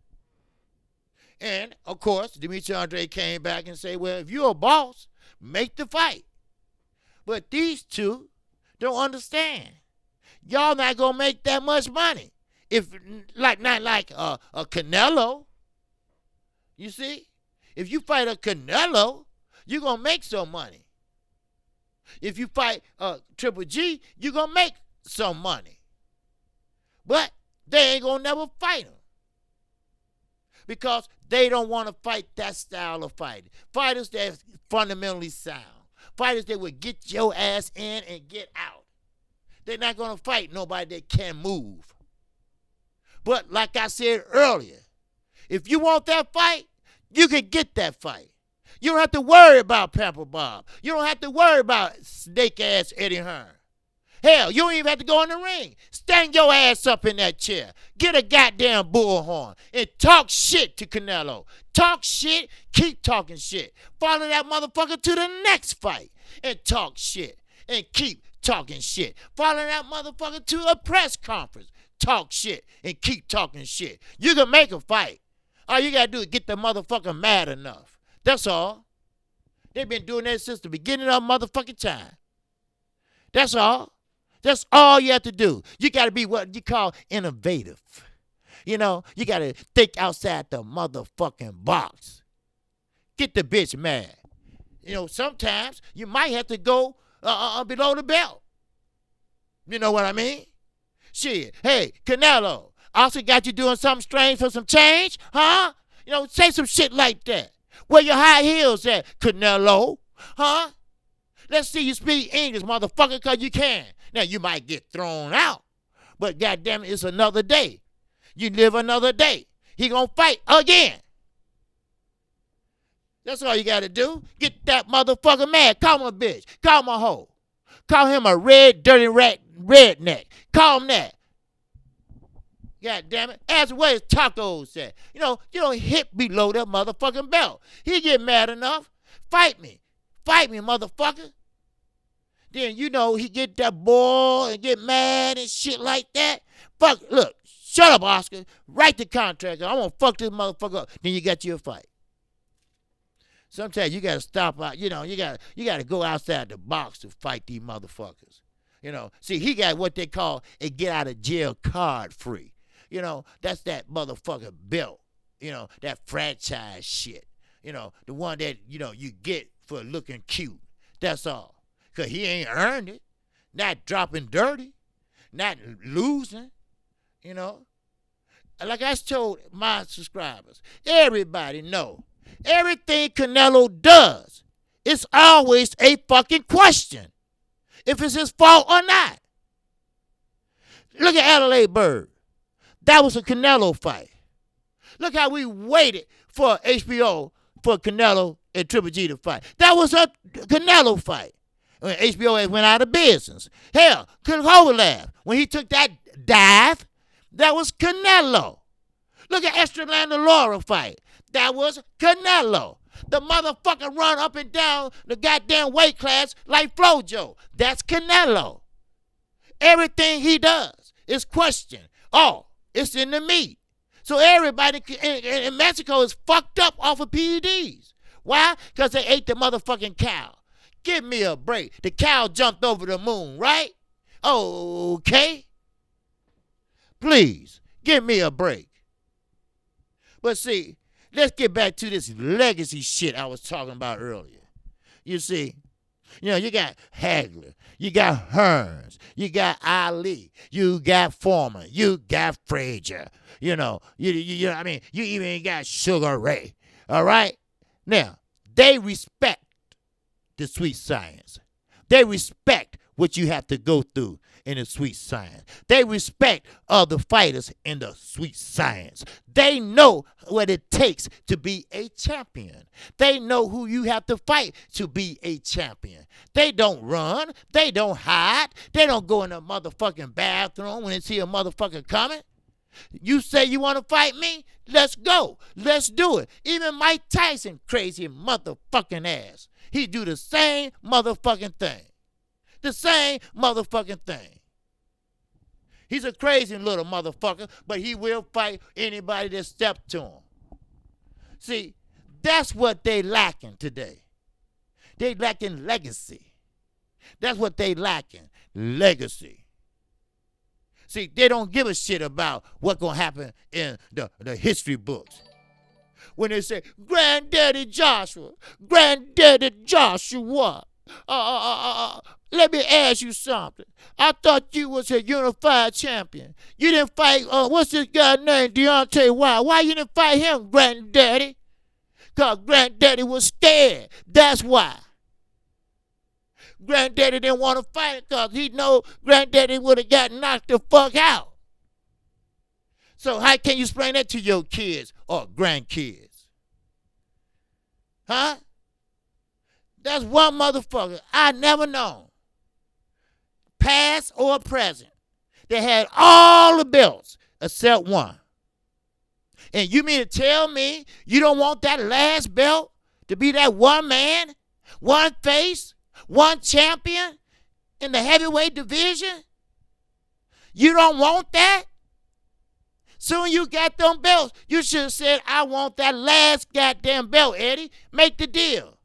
And, of course, Demetrius Andre came back and said, well, if you're a boss, make the fight. But these two don't understand. Y'all not going to make that much money. If, not like a Canelo. You see? If you fight a Canelo, you're going to make some money. If you fight Triple G, you're going to make some money. But they ain't going to never fight him. Because they don't want to fight that style of fighting. Fighters that are fundamentally sound. Fighters that would get your ass in and get out. They're not going to fight nobody that can move. But like I said earlier, if you want that fight, you can get that fight. You don't have to worry about Pamper Bob. You don't have to worry about snake-ass Eddie Hearn. Hell, you don't even have to go in the ring. Stand your ass up in that chair. Get a goddamn bullhorn and talk shit to Canelo. Talk shit, keep talking shit. Follow that motherfucker to the next fight and talk shit and keep talking shit. Follow that motherfucker to a press conference. Talk shit and keep talking shit. You can make a fight. All you got to do is get the motherfucker mad enough. That's all. They've been doing that since the beginning of motherfucking time. That's all. That's all you have to do. You got to be what you call innovative. You know, you got to think outside the motherfucking box. Get the bitch mad. You know, sometimes you might have to go below the belt. You know what I mean? Shit. Hey, Canelo, also got you doing something strange for some change? Huh? You know, say some shit like that. Where your high heels at, Canelo? Huh? Let's see you speak English, motherfucker, because you can. Now, you might get thrown out, but goddamn it, it's another day. You live another day. He gonna fight again. That's all you got to do. Get that motherfucker mad. Call him a bitch. Call him a hoe. Call him a red, dirty rat, redneck. Call him that. God damn it. Ask where his tacos at. You know, you don't hit below that motherfucking belt. He get mad enough. Fight me. Fight me, motherfucker. Then, you know, he get that ball and get mad and shit like that. Fuck, look, shut up, Oscar. Write the contract. I'm going to fuck this motherfucker up. Then you got you a fight. Sometimes you got to stop out. You know, you got to go outside the box to fight these motherfuckers. You know, see, he got what they call a get out of jail card free. You know, that's that motherfucking belt. You know, that franchise shit. You know, the one that, you know, you get for looking cute. That's all. Because he ain't earned it. Not dropping dirty. Not losing. You know. Like I told my subscribers, everybody know everything Canelo does, it's always a fucking question. If it's his fault or not. Look at Adelaide Bird. That was a Canelo fight. Look how we waited for HBO for Canelo and Triple G to fight. That was a Canelo fight. When HBO went out of business. Hell, Crawford, when he took that dive, that was Canelo. Look at Estrella Laura fight. That was Canelo. The motherfucker run up and down the goddamn weight class like Flojo. That's Canelo. Everything he does is questioned. Oh, it's in the meat. So everybody in Mexico is fucked up off of PEDs. Why? Because they ate the motherfucking cow. Give me a break. The cow jumped over the moon, right? Okay. Please, give me a break. But see, let's get back to this legacy shit I was talking about earlier. You see, you know, you got Hagler, you got Hearns, you got Ali, you got Foreman, you got Frazier, you know, you I mean, you even got Sugar Ray, all right? Now, they respect the sweet science. They respect what you have to go through in the sweet science. They respect other fighters in the sweet science. They know what it takes to be a champion. They know who you have to fight to be a champion. They don't run. They don't hide. They don't go in the motherfucking bathroom when they see a motherfucker coming. You say you want to fight me? Let's go. Let's do it. Even Mike Tyson, crazy motherfucking ass. He do the same motherfucking thing. The same motherfucking thing. He's a crazy little motherfucker, but he will fight anybody that steps to him. See, that's what they lacking today. They lacking legacy. That's what they lacking, legacy. See, they don't give a shit about what's going to happen in the history books. when they say, Granddaddy Joshua, Granddaddy Joshua, let me ask you something. I thought you was a unified champion. You didn't fight, what's this guy named, Deontay Wilder. Why you didn't fight him, Granddaddy? Because Granddaddy was scared. That's why. Granddaddy didn't want to fight because he know Granddaddy would have got knocked the fuck out. So how can you explain that to your kids or grandkids? Huh? That's one motherfucker I never known, past or present, that had all the belts except one. And you mean to tell me you don't want that last belt to be that one man, one face, one champion in the heavyweight division? You don't want that? Soon you got them belts, you should have said, I want that last goddamn belt, Eddie. Make the deal.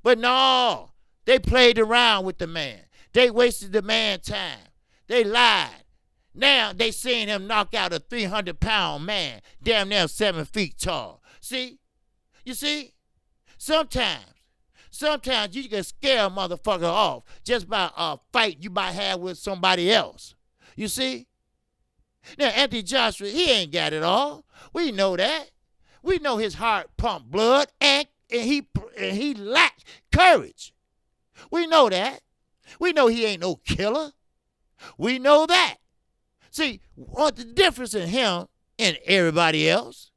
But no, they played around with the man. They wasted the man time. They lied. Now they seen him knock out a 300-pound man, damn near 7 feet tall. See? You see? Sometimes you can scare a motherfucker off just by a fight you might have with somebody else. You see? Now, Anthony Joshua, he ain't got it all. We know that. We know his heart pump blood and he lacks courage. We know that. We know he ain't no killer. We know that. See, what the difference in him and everybody else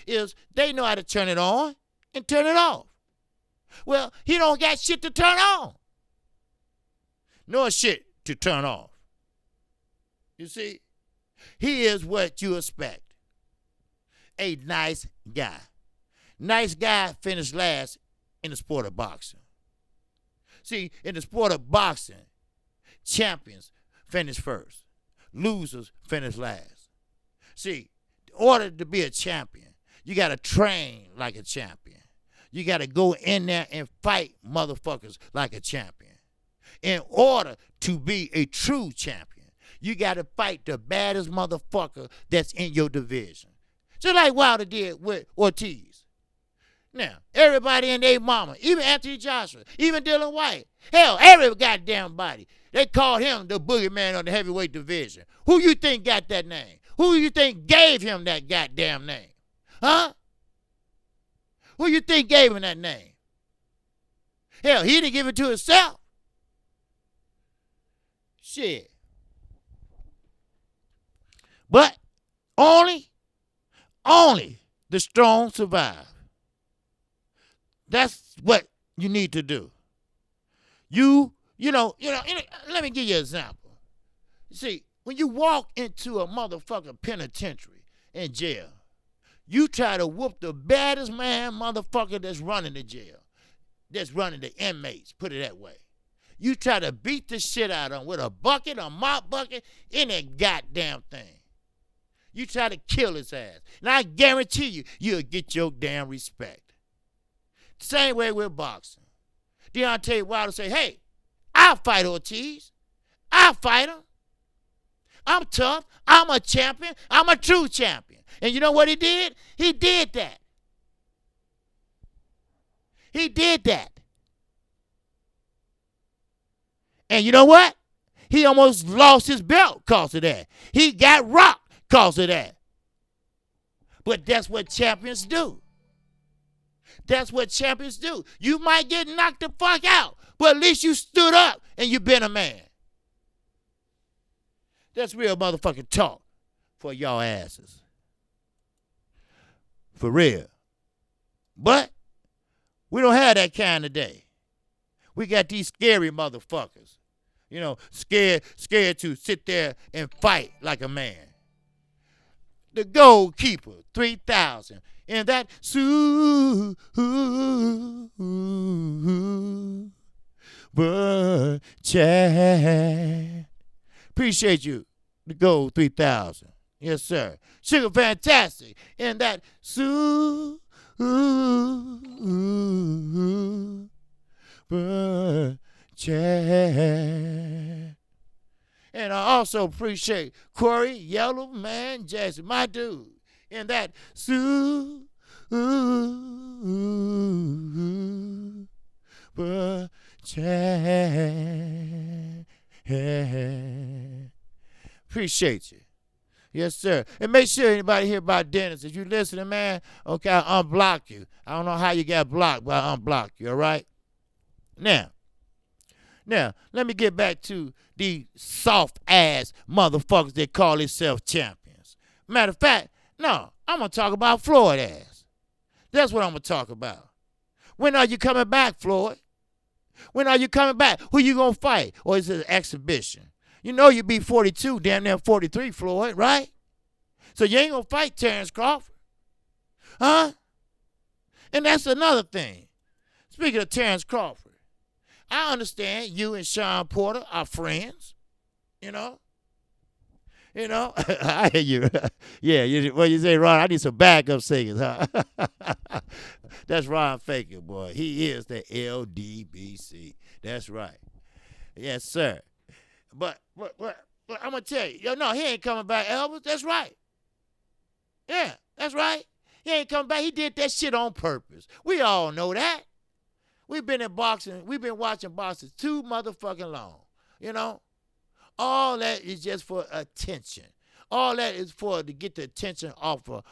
is they know how to turn it on and turn it off. Well, he don't got shit to turn on, nor shit to turn off. You see? He is what you expect. A nice guy. Nice guy finished last in the sport of boxing. See, in the sport of boxing, champions finish first. Losers finish last. See, in order to be a champion, you got to train like a champion. You got to go in there and fight motherfuckers like a champion. In order to be a true champion, you got to fight the baddest motherfucker that's in your division. Just like Wilder did with Ortiz. Now, everybody and their mama, even Anthony Joshua, even Dylan White, hell, every goddamn body, they called him the boogeyman of the heavyweight division. Who you think got that name? Who you think gave him that goddamn name? Huh? Who you think gave him that name? Hell, he didn't give it to himself. Shit. But only the strong survive. That's what you need to do. You know, let me give you an example. See, when you walk into a motherfucking penitentiary in jail, you try to whoop the baddest man motherfucker that's running the jail, that's running the inmates, put it that way. You try to beat the shit out of them with a bucket, a mop bucket, any goddamn thing. You try to kill his ass. And I guarantee you, you'll get your damn respect. Same way with boxing. Deontay Wilder say, hey, I'll fight Ortiz. I'll fight him. I'm tough. I'm a champion. I'm a true champion. And you know what he did? He did that. He did that. And you know what? He almost lost his belt because of that. He got rocked because of that. But that's what champions do. That's what champions do. You might get knocked the fuck out, but at least you stood up and you been a man. That's real motherfucking talk for y'all asses. For real. But we don't have that kind of day. We got these scary motherfuckers. You know, scared to sit there and fight like a man. The goalkeeper, 3,000. And that super chat. Appreciate you. The goal 3,000. Yes, sir. Sugar Fantastic. And that super chat. And I also appreciate Corey, Yellow Man, Jackson, my dude. And that super Ooh, but appreciate you. Yes, sir. And make sure anybody hear about Dennis. If you listening, man, okay, I'll unblock you. I don't know how you got blocked, but I'll unblock you, all right? Now, let me get back to the soft-ass motherfuckers that call themselves champions. Matter of fact, no, I'm going to talk about Floyd ass. That's what I'm going to talk about. When are you coming back, Floyd? When are you coming back? Who you going to fight? Or is it an exhibition? You know you be 42, damn near 43, Floyd, right? So you ain't going to fight Terrence Crawford. Huh? And that's another thing. Speaking of Terrence Crawford, I understand you and Sean Porter are friends, you know. I hear you. Yeah, what you say, Ron? I need some backup singers, huh? That's Ron Faker, boy. He is the LDBC. That's right. Yes, sir. But I'm going to tell you, no, he ain't coming back, Elvis. That's right. Yeah, that's right. He ain't coming back. He did that shit on purpose. We all know that. We've been watching boxing too motherfucking long, you know. All that is just for attention. All that is to get the attention off of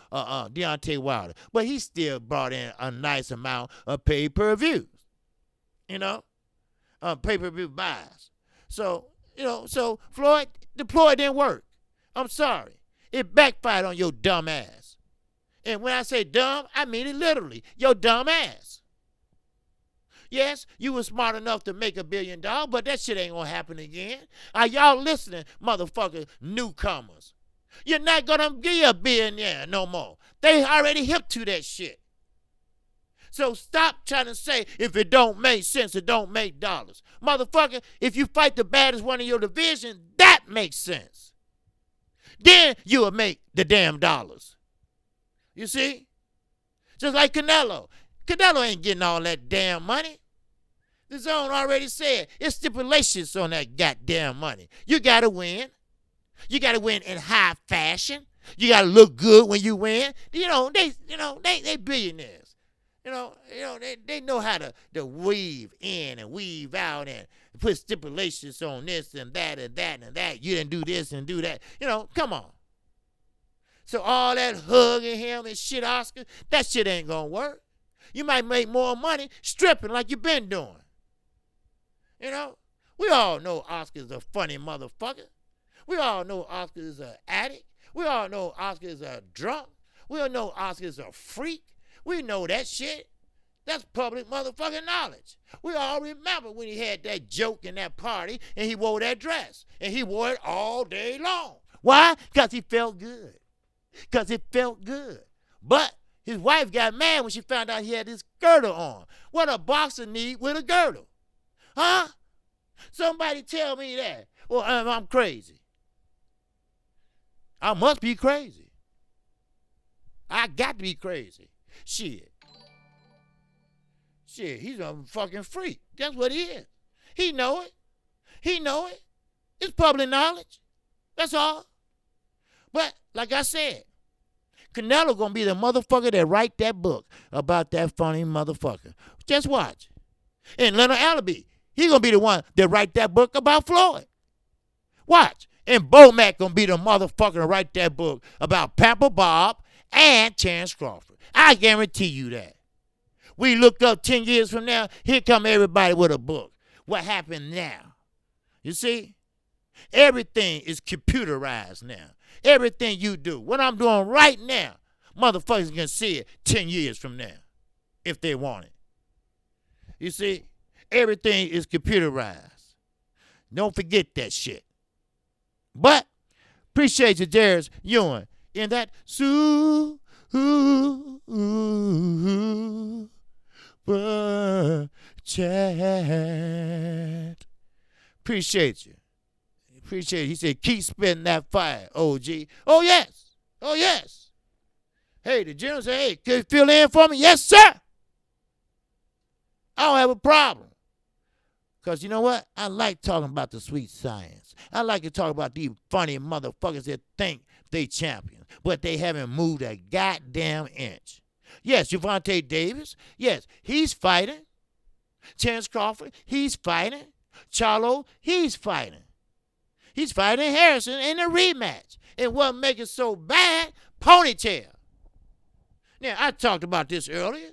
Deontay Wilder. But he still brought in a nice amount of pay-per-views, you know, pay-per-view buys. So, so Floyd didn't work. I'm sorry. It backfired on your dumb ass. And when I say dumb, I mean it literally. Your dumb ass. Yes, you were smart enough to make $1 billion, but that shit ain't gonna happen again. Are y'all listening, motherfucker newcomers? You're not gonna be a billionaire no more. They already hip to that shit. So stop trying to say if it don't make sense, it don't make dollars. Motherfucker, if you fight the baddest one in your division, that makes sense. Then you will make the damn dollars. You see? Just like Canelo. Canelo ain't getting all that damn money. The zone already said it's stipulations on that goddamn money. You gotta win. You gotta win in high fashion. You gotta look good when you win. They billionaires. They know how to weave in and weave out and put stipulations on this and that and that and that. You didn't do this and do that. Come on. So all that hugging him and shit, Oscar, that shit ain't gonna work. You might make more money stripping like you've been doing. We all know Oscar's a funny motherfucker. We all know Oscar is an addict. We all know Oscar is a drunk. We all know Oscar is a freak. We know that shit. That's public motherfucking knowledge. We all remember when he had that joke in that party and he wore that dress. And he wore it all day long. Why? Because he felt good. Because it felt good. But his wife got mad when she found out he had this girdle on. What a boxer need with a girdle? Huh? Somebody tell me that. Well, I'm crazy. I must be crazy. I got to be crazy. Shit, he's a fucking freak. That's what he is. He know it. It's public knowledge. That's all. But, like I said, Canelo gonna be the motherfucker that write that book about that funny motherfucker. Just watch. And Leonard Allaby, he gonna be the one that write that book about Floyd. Watch. And Bo Mack gonna be the motherfucker to write that book about Pamper Bob and Terrence Crawford. I guarantee you that. We look up 10 years from now, here come everybody with a book. What happened now? You see? Everything is computerized now. Everything you do. What I'm doing right now, motherfuckers can see it 10 years from now if they want it. You see? Everything is computerized. Don't forget that shit. But appreciate you, Darius Ewan, in that chat. Appreciate you. Appreciate it. He said, keep spitting that fire, OG. Oh, yes. Oh, yes. Hey, the general said, hey, can you fill in for me? Yes, sir. I don't have a problem. Because you know what? I like talking about the sweet science. I like to talk about these funny motherfuckers that think they champions, but they haven't moved a goddamn inch. Yes, Javante Davis. Yes, he's fighting. Terrence Crawford, he's fighting. Charlo, he's fighting. He's fighting Harrison in a rematch. And what makes it so bad? Ponytail. Now, I talked about this earlier.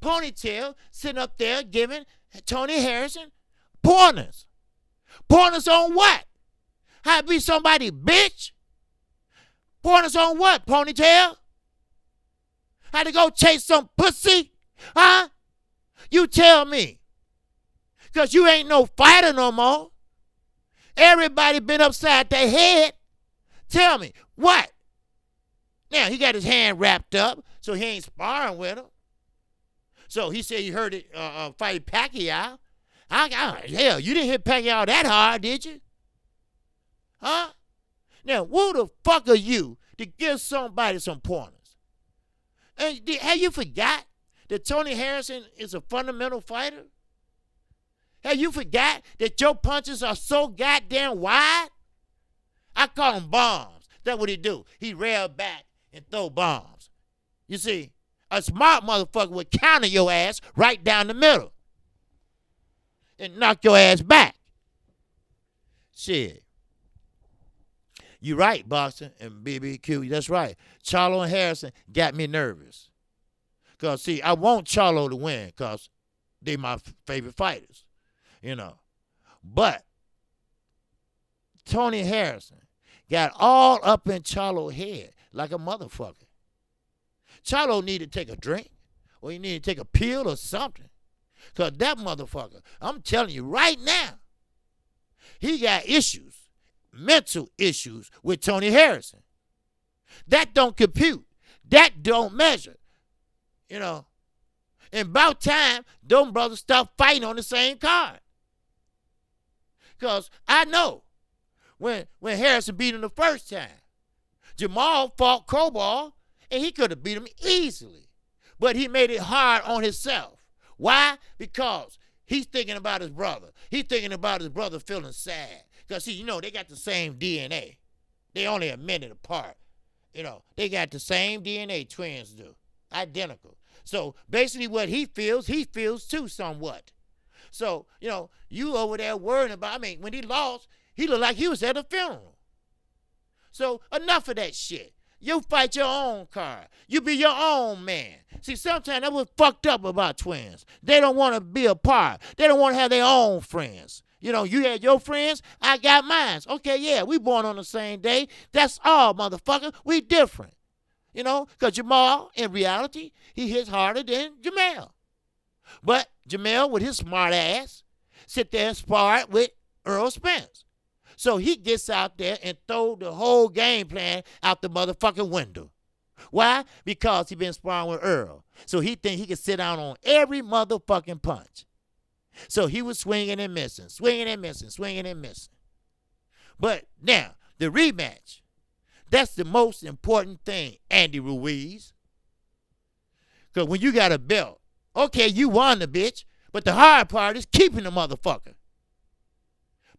Ponytail sitting up there giving Tony Harrison pointers. Pointers on what? How to be somebody, bitch? Pointers on what, Ponytail? How to go chase some pussy? Huh? You tell me. Because you ain't no fighter no more. Everybody been upside their head. Tell me, what? Now, he got his hand wrapped up, so he ain't sparring with him. So he said he heard it fight Pacquiao. Hell, you didn't hit Pacquiao that hard, did you? Huh? Now, who the fuck are you to give somebody some pointers? And have you forgot that Tony Harrison is a fundamental fighter? Have you forgot that your punches are so goddamn wide? I call them bombs. That's what he do. He rail back and throw bombs. You see, a smart motherfucker would counter your ass right down the middle and knock your ass back. Shit. You right, Boxer and BBQ. That's right. Charlo and Harrison got me nervous. Because, see, I want Charlo to win because they my favorite fighters. You know. But Tony Harrison got all up in Charlo's head like a motherfucker. Charlo need to take a drink or he need to take a pill or something. Because that motherfucker, I'm telling you right now, he got issues, mental issues with Tony Harrison. That don't compute. That don't measure. You know. And about time, them brothers stop fighting on the same card. Because I know when Harrison beat him the first time, Jamal fought Crowbar, and he could have beat him easily. But he made it hard on himself. Why? Because he's thinking about his brother. He's thinking about his brother feeling sad. Because, see, you know, they got the same DNA. They only a minute apart. You know, they got the same DNA, twins do. Identical. So basically what he feels too somewhat. So, you know, you over there worrying about, I mean, when he lost, he looked like he was at a funeral. So enough of that shit. You fight your own card. You be your own man. See, sometimes that's what's fucked up about twins. They don't want to be apart. They don't want to have their own friends. You know, you had your friends, I got mine. Okay, yeah, we born on the same day. That's all, motherfucker. We different. You know, because Jamal, in reality, he hits harder than Jamel. But Jamel, with his smart ass, sit there and spar with Earl Spence. So he gets out there and throw the whole game plan out the motherfucking window. Why? Because he been sparring with Earl. So he think he can sit down on every motherfucking punch. So he was swinging and missing, swinging and missing, swinging and missing. But now, the rematch, that's the most important thing, Andy Ruiz. Because when you got a belt, okay, you won the bitch, but the hard part is keeping the motherfucker.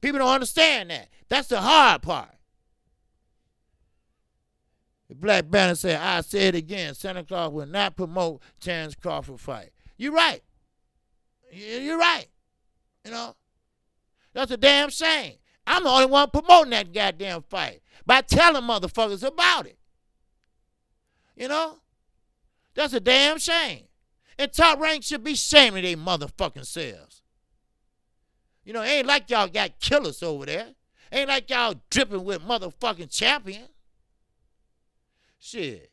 People don't understand that. That's the hard part. The Black Banner said, I say it again, Santa Claus will not promote Terrence Crawford fight. You're right. You're right. You know, that's a damn shame. I'm the only one promoting that goddamn fight by telling motherfuckers about it. You know, that's a damn shame. And Top Rank should be shaming their motherfucking selves. You know, ain't like y'all got killers over there. Ain't like y'all dripping with motherfucking champion. Shit.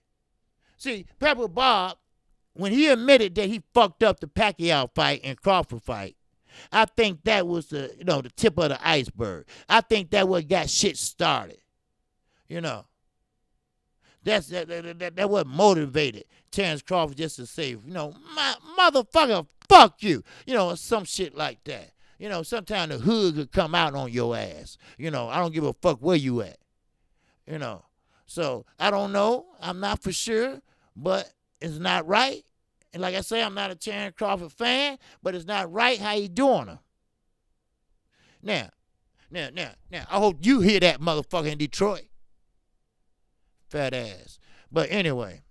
See, Pepper Bob, when he admitted that he fucked up the Pacquiao fight and Crawford fight, I think that was the tip of the iceberg. I think that what got shit started. You know. That what motivated Terrence Crawford just to say, motherfucker, fuck you. You know, some shit like that. You know, sometimes the hood could come out on your ass. You know, I don't give a fuck where you at. You know. So, I don't know. I'm not for sure. But it's not right. And like I say, I'm not a Terrence Crawford fan, but it's not right how he doing her. Now, I hope you hear that motherfucker in Detroit. Fat ass. But anyway,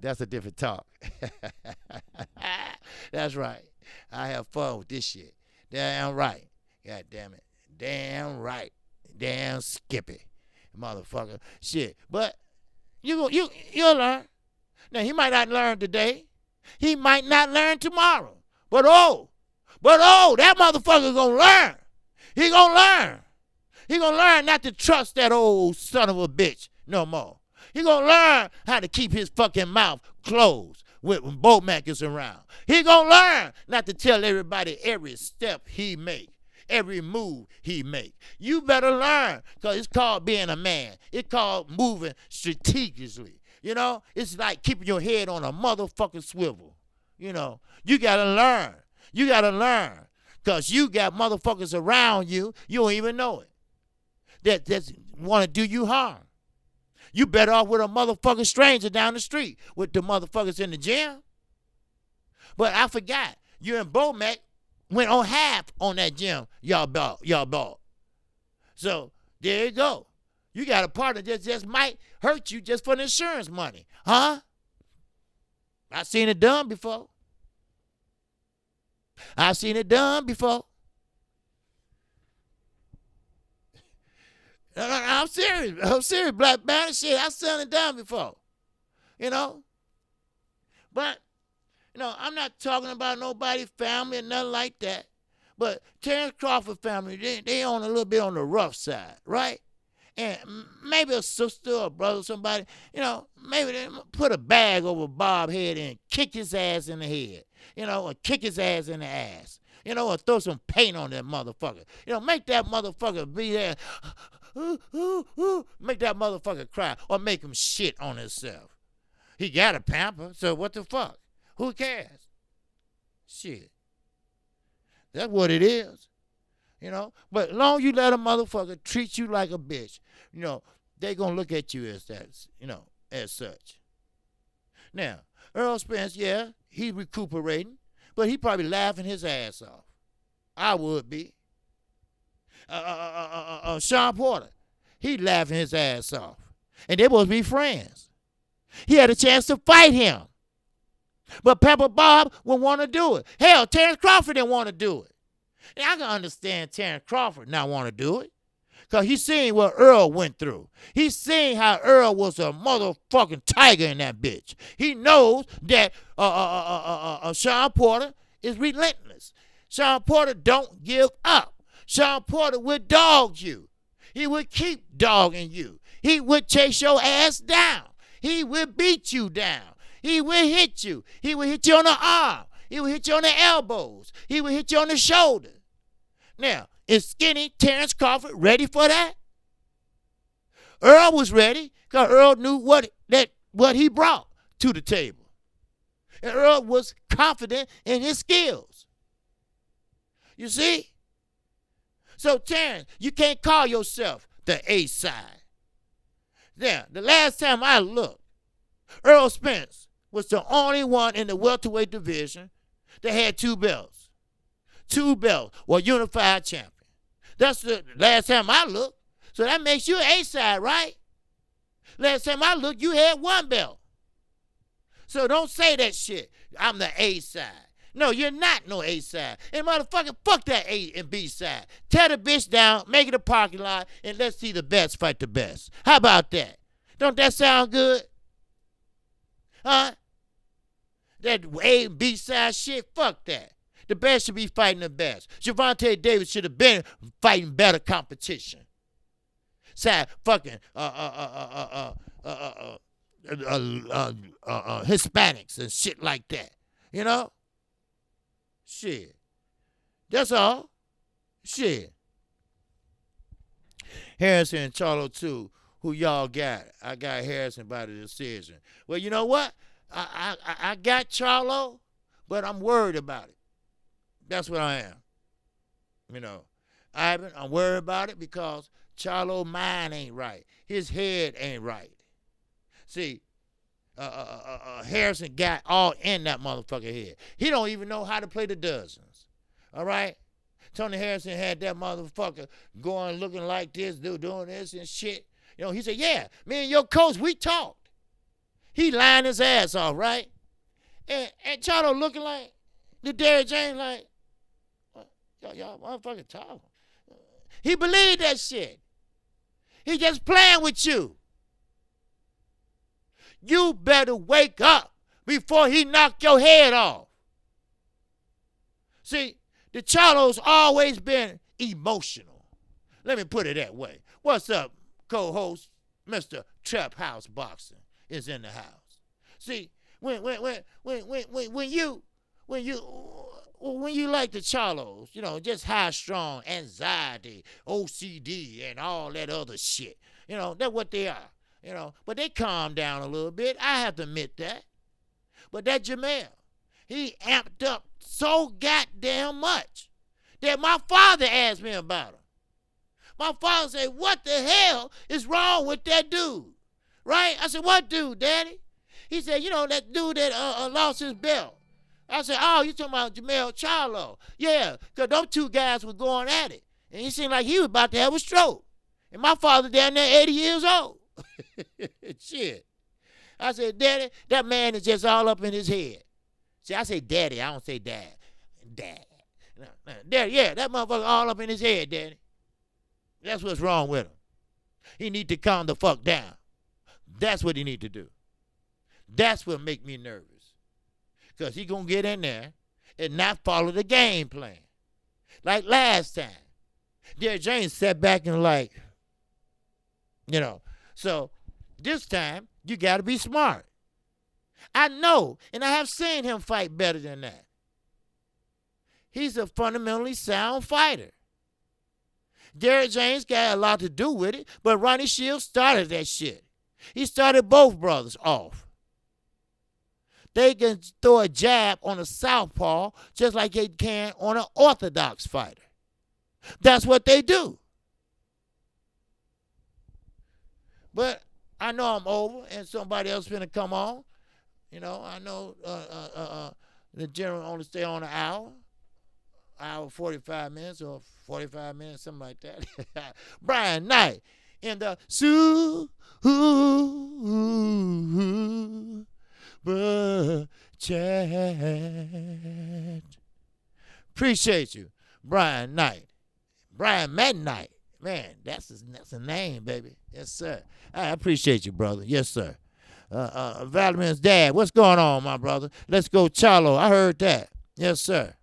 That's a different talk. That's right. I have fun with this shit. Damn right. God damn it. Damn right. Damn Skippy. Motherfucker. Shit. But you'll learn. Now he might not learn today. He might not learn tomorrow. But that motherfucker gonna learn. He gonna learn. He gonna learn not to trust that old son of a bitch no more. He gonna learn how to keep his fucking mouth closed when Bomac is around. He gonna learn not to tell everybody every step he make, every move he make. You better learn, because it's called being a man. It's called moving strategically. You know, it's like keeping your head on a motherfucking swivel. You know, you gotta learn. You gotta learn, because you got motherfuckers around you, you don't even know it, that want to do you harm. You better off with a motherfucking stranger down the street with the motherfuckers in the gym. But I forgot, you and Bomac went on half on that gym y'all bought. So there you go. You got a partner that just might hurt you just for the insurance money. Huh? I seen it done before. I'm serious, Black Banner. Shit, I've seen it done before. You know? But, I'm not talking about nobody's family or nothing like that. But Terrence Crawford family, they on a little bit on the rough side, right? And maybe a sister or a brother or somebody, maybe they put a bag over Bob's head and kick his ass in the head, or kick his ass in the ass, or throw some paint on that motherfucker. Make that motherfucker be there, make that motherfucker cry, or make him shit on himself. He got a pamper, so what the fuck? Who cares? Shit. That's what it is. But as long as you let a motherfucker treat you like a bitch, they gonna look at you as that, as such. Now, Earl Spence, yeah, he recuperating, but he probably laughing his ass off. I would be. Sean Porter, he laughing his ass off. And they supposed to be friends. He had a chance to fight him. But Pepper Bob would want to do it. Hell, Terrence Crawford didn't want to do it. And I can understand Terrence Crawford not want to do it, because he's seen what Earl went through. He's seen how Earl was a motherfucking tiger in that bitch. He knows that Sean Porter is relentless. Sean Porter don't give up. Sean Porter would dog you. He would keep dogging you. He would chase your ass down. He would beat you down. He would hit you. He would hit you on the arm. He would hit you on the elbows. He would hit you on the shoulder. Now, is skinny Terrence Crawford ready for that? Earl was ready, because Earl knew what he brought to the table. And Earl was confident in his skills. You see? So, Terrence, you can't call yourself the A side. Now, the last time I looked, Earl Spence was the only one in the welterweight division that had 2 belts. 2 belts, or unified champion. That's the last time I looked. So that makes you an A-side, right? Last time I looked, you had 1 belt. So don't say that shit. I'm the A-side. No, you're not no A-side. And motherfucker, fuck that A and B side. Tear the bitch down, make it a parking lot, and let's see the best fight the best. How about that? Don't that sound good? Huh? That A and B side shit, fuck that. The best should be fighting the best. Gervonta Davis should have been fighting better competition. Side fucking Hispanics and shit like that. Shit. That's all. Shit. Harrison and Charlo too. Who y'all got? I got Harrison by the decision. Well, you know what? I got Charlo, but I'm worried about it. That's what I am. Ivan, I'm worried about it because Charlo's mind ain't right. His head ain't right. See, Harrison got all in that motherfucker head. He don't even know how to play the dozens. All right? Tony Harrison had that motherfucker going looking like this, doing this and shit. He said, yeah, me and your coach, we talked. He lying his ass off, right? And Charlo looking like the Derrick James like, y'all motherfucking talking. He believed that shit. He just playing with you. You better wake up before he knock your head off. See, the Charlo's always been emotional. Let me put it that way. What's up, co-host? Mr. Trap House Boxing is in the house. See, when you like the Charlos, you know, just high strong, anxiety, OCD, and all that other shit. You know, that's what they are. You know, but they calm down a little bit. I have to admit that. But that Jamel, he amped up so goddamn much that my father asked me about him. My father said, what the hell is wrong with that dude? Right? I said, what dude, Daddy? He said, you know, that dude that lost his belt. I said, oh, you talking about Jamel Charlo? Yeah, because those two guys were going at it. And he seemed like he was about to have a stroke. And my father down there 80 years old. Shit. I said, Daddy, that man is just all up in his head. See, I say daddy, I don't say dad. Dad. No, Daddy, yeah, that motherfucker all up in his head, Daddy. That's what's wrong with him. He need to calm the fuck down. That's what he need to do. That's what make me nervous. Because he going to get in there and not follow the game plan. Like last time. Derrick James sat back and like, you know. So this time, you got to be smart. I know, and I have seen him fight better than that. He's a fundamentally sound fighter. Derrick James got a lot to do with it, but Ronnie Shields started that shit. He started both brothers off. They can throw a jab on a southpaw just like they can on an orthodox fighter. That's what they do. But I know I'm over and somebody else finna come on. You know, I know the general only stay on an hour 45 minutes or 45 minutes, something like that. Brian Knight in the Super Chat. Appreciate you, Brian Knight. Brian Midnight. Man, that's a name, baby. Yes, sir. I appreciate you, brother. Yes, sir. Valerian's dad. What's going on, my brother? Let's go, Charlo. I heard that. Yes, sir.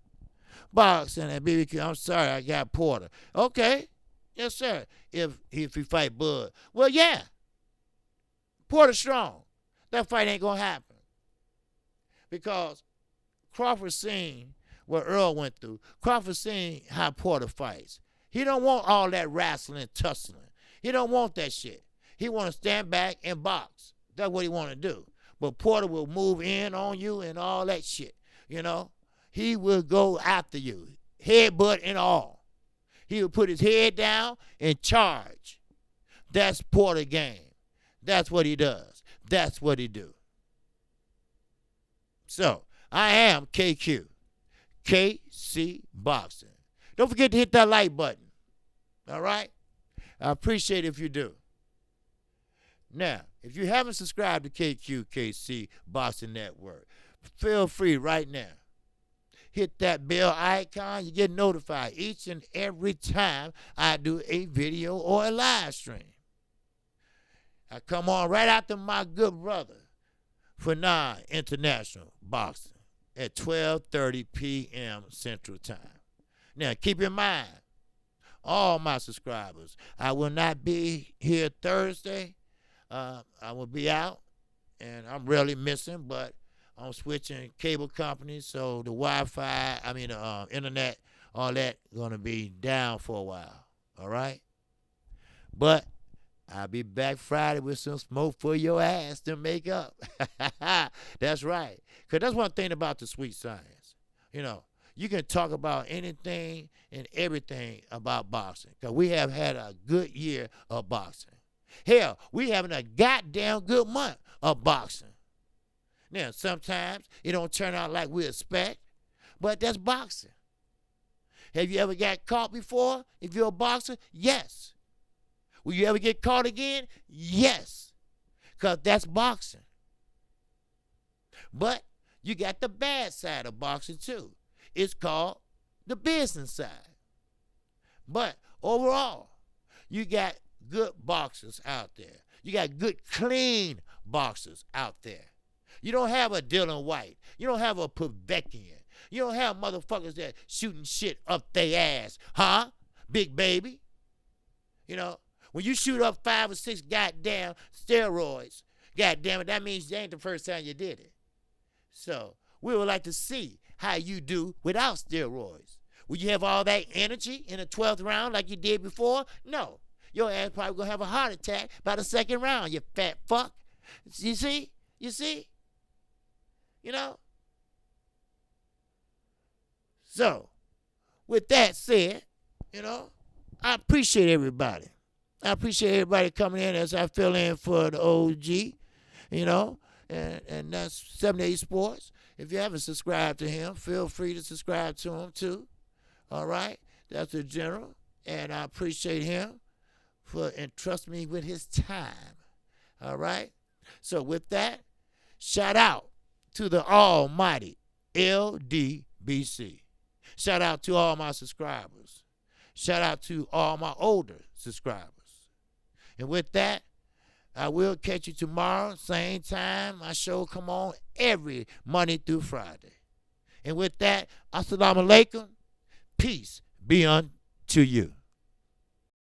Boxing and BBQ. I'm sorry, I got Porter. Okay. Yes, sir. If he fight Bud. Well, yeah. Porter strong. That fight ain't going to happen. Because Crawford seen what Earl went through. Crawford seen how Porter fights. He don't want all that wrestling, tussling. He don't want that shit. He want to stand back and box. That's what he want to do. But Porter will move in on you and all that shit. You know, he will go after you, headbutt and all. He will put his head down and charge. That's Porter game. That's what he does. That's what he do. So, I am KQ, KC Boxing. Don't forget to hit that like button. All right? I appreciate it if you do. Now, if you haven't subscribed to KQKC Boxing Network, feel free right now. Hit that bell icon. You get notified each and every time I do a video or a live stream. I come on right after my good brother, Fanon International Boxing, at 12:30 p.m. Central Time. Now, keep in mind, all my subscribers, I will not be here Thursday. I will be out, and I'm really missing, but I'm switching cable companies, so the Wi-Fi, internet, all that going to be down for a while, all right? But I'll be back Friday with some smoke for your ass to make up. That's right, because that's one thing about the sweet science. You know, you can talk about anything and everything about boxing, because we have had a good year of boxing. Hell, we having a goddamn good month of boxing. Now, sometimes it don't turn out like we expect, but that's boxing. Have you ever got caught before? If you're a boxer, yes. Will you ever get caught again? Yes. Because that's boxing. But you got the bad side of boxing too. It's called the business side. But overall, you got good boxers out there. You got good, clean boxers out there. You don't have a Dylan White. You don't have a Povetkian. You don't have motherfuckers that shooting shit up their ass. Huh? Big baby. You know, when you shoot up 5 or 6 goddamn steroids, goddamn it, that means it ain't the first time you did it. So we would like to see how you do without steroids. Will you have all that energy in the 12th round like you did before? No. Your ass probably going to have a heart attack by the 2nd round, you fat fuck. You see? You see? You know? So, with that said, you know, I appreciate everybody. I appreciate everybody coming in as I fill in for the OG, you know, and that's 78 Sports. If you haven't subscribed to him, feel free to subscribe to him too. All right? That's the general, and I appreciate him for entrusting me with his time. All right? So with that, shout out to the almighty LDBC. Shout out to all my subscribers. Shout out to all my older subscribers. And with that, I will catch you tomorrow, same time. My show come on every Monday through Friday. And with that, assalamu alaikum. Peace be unto you.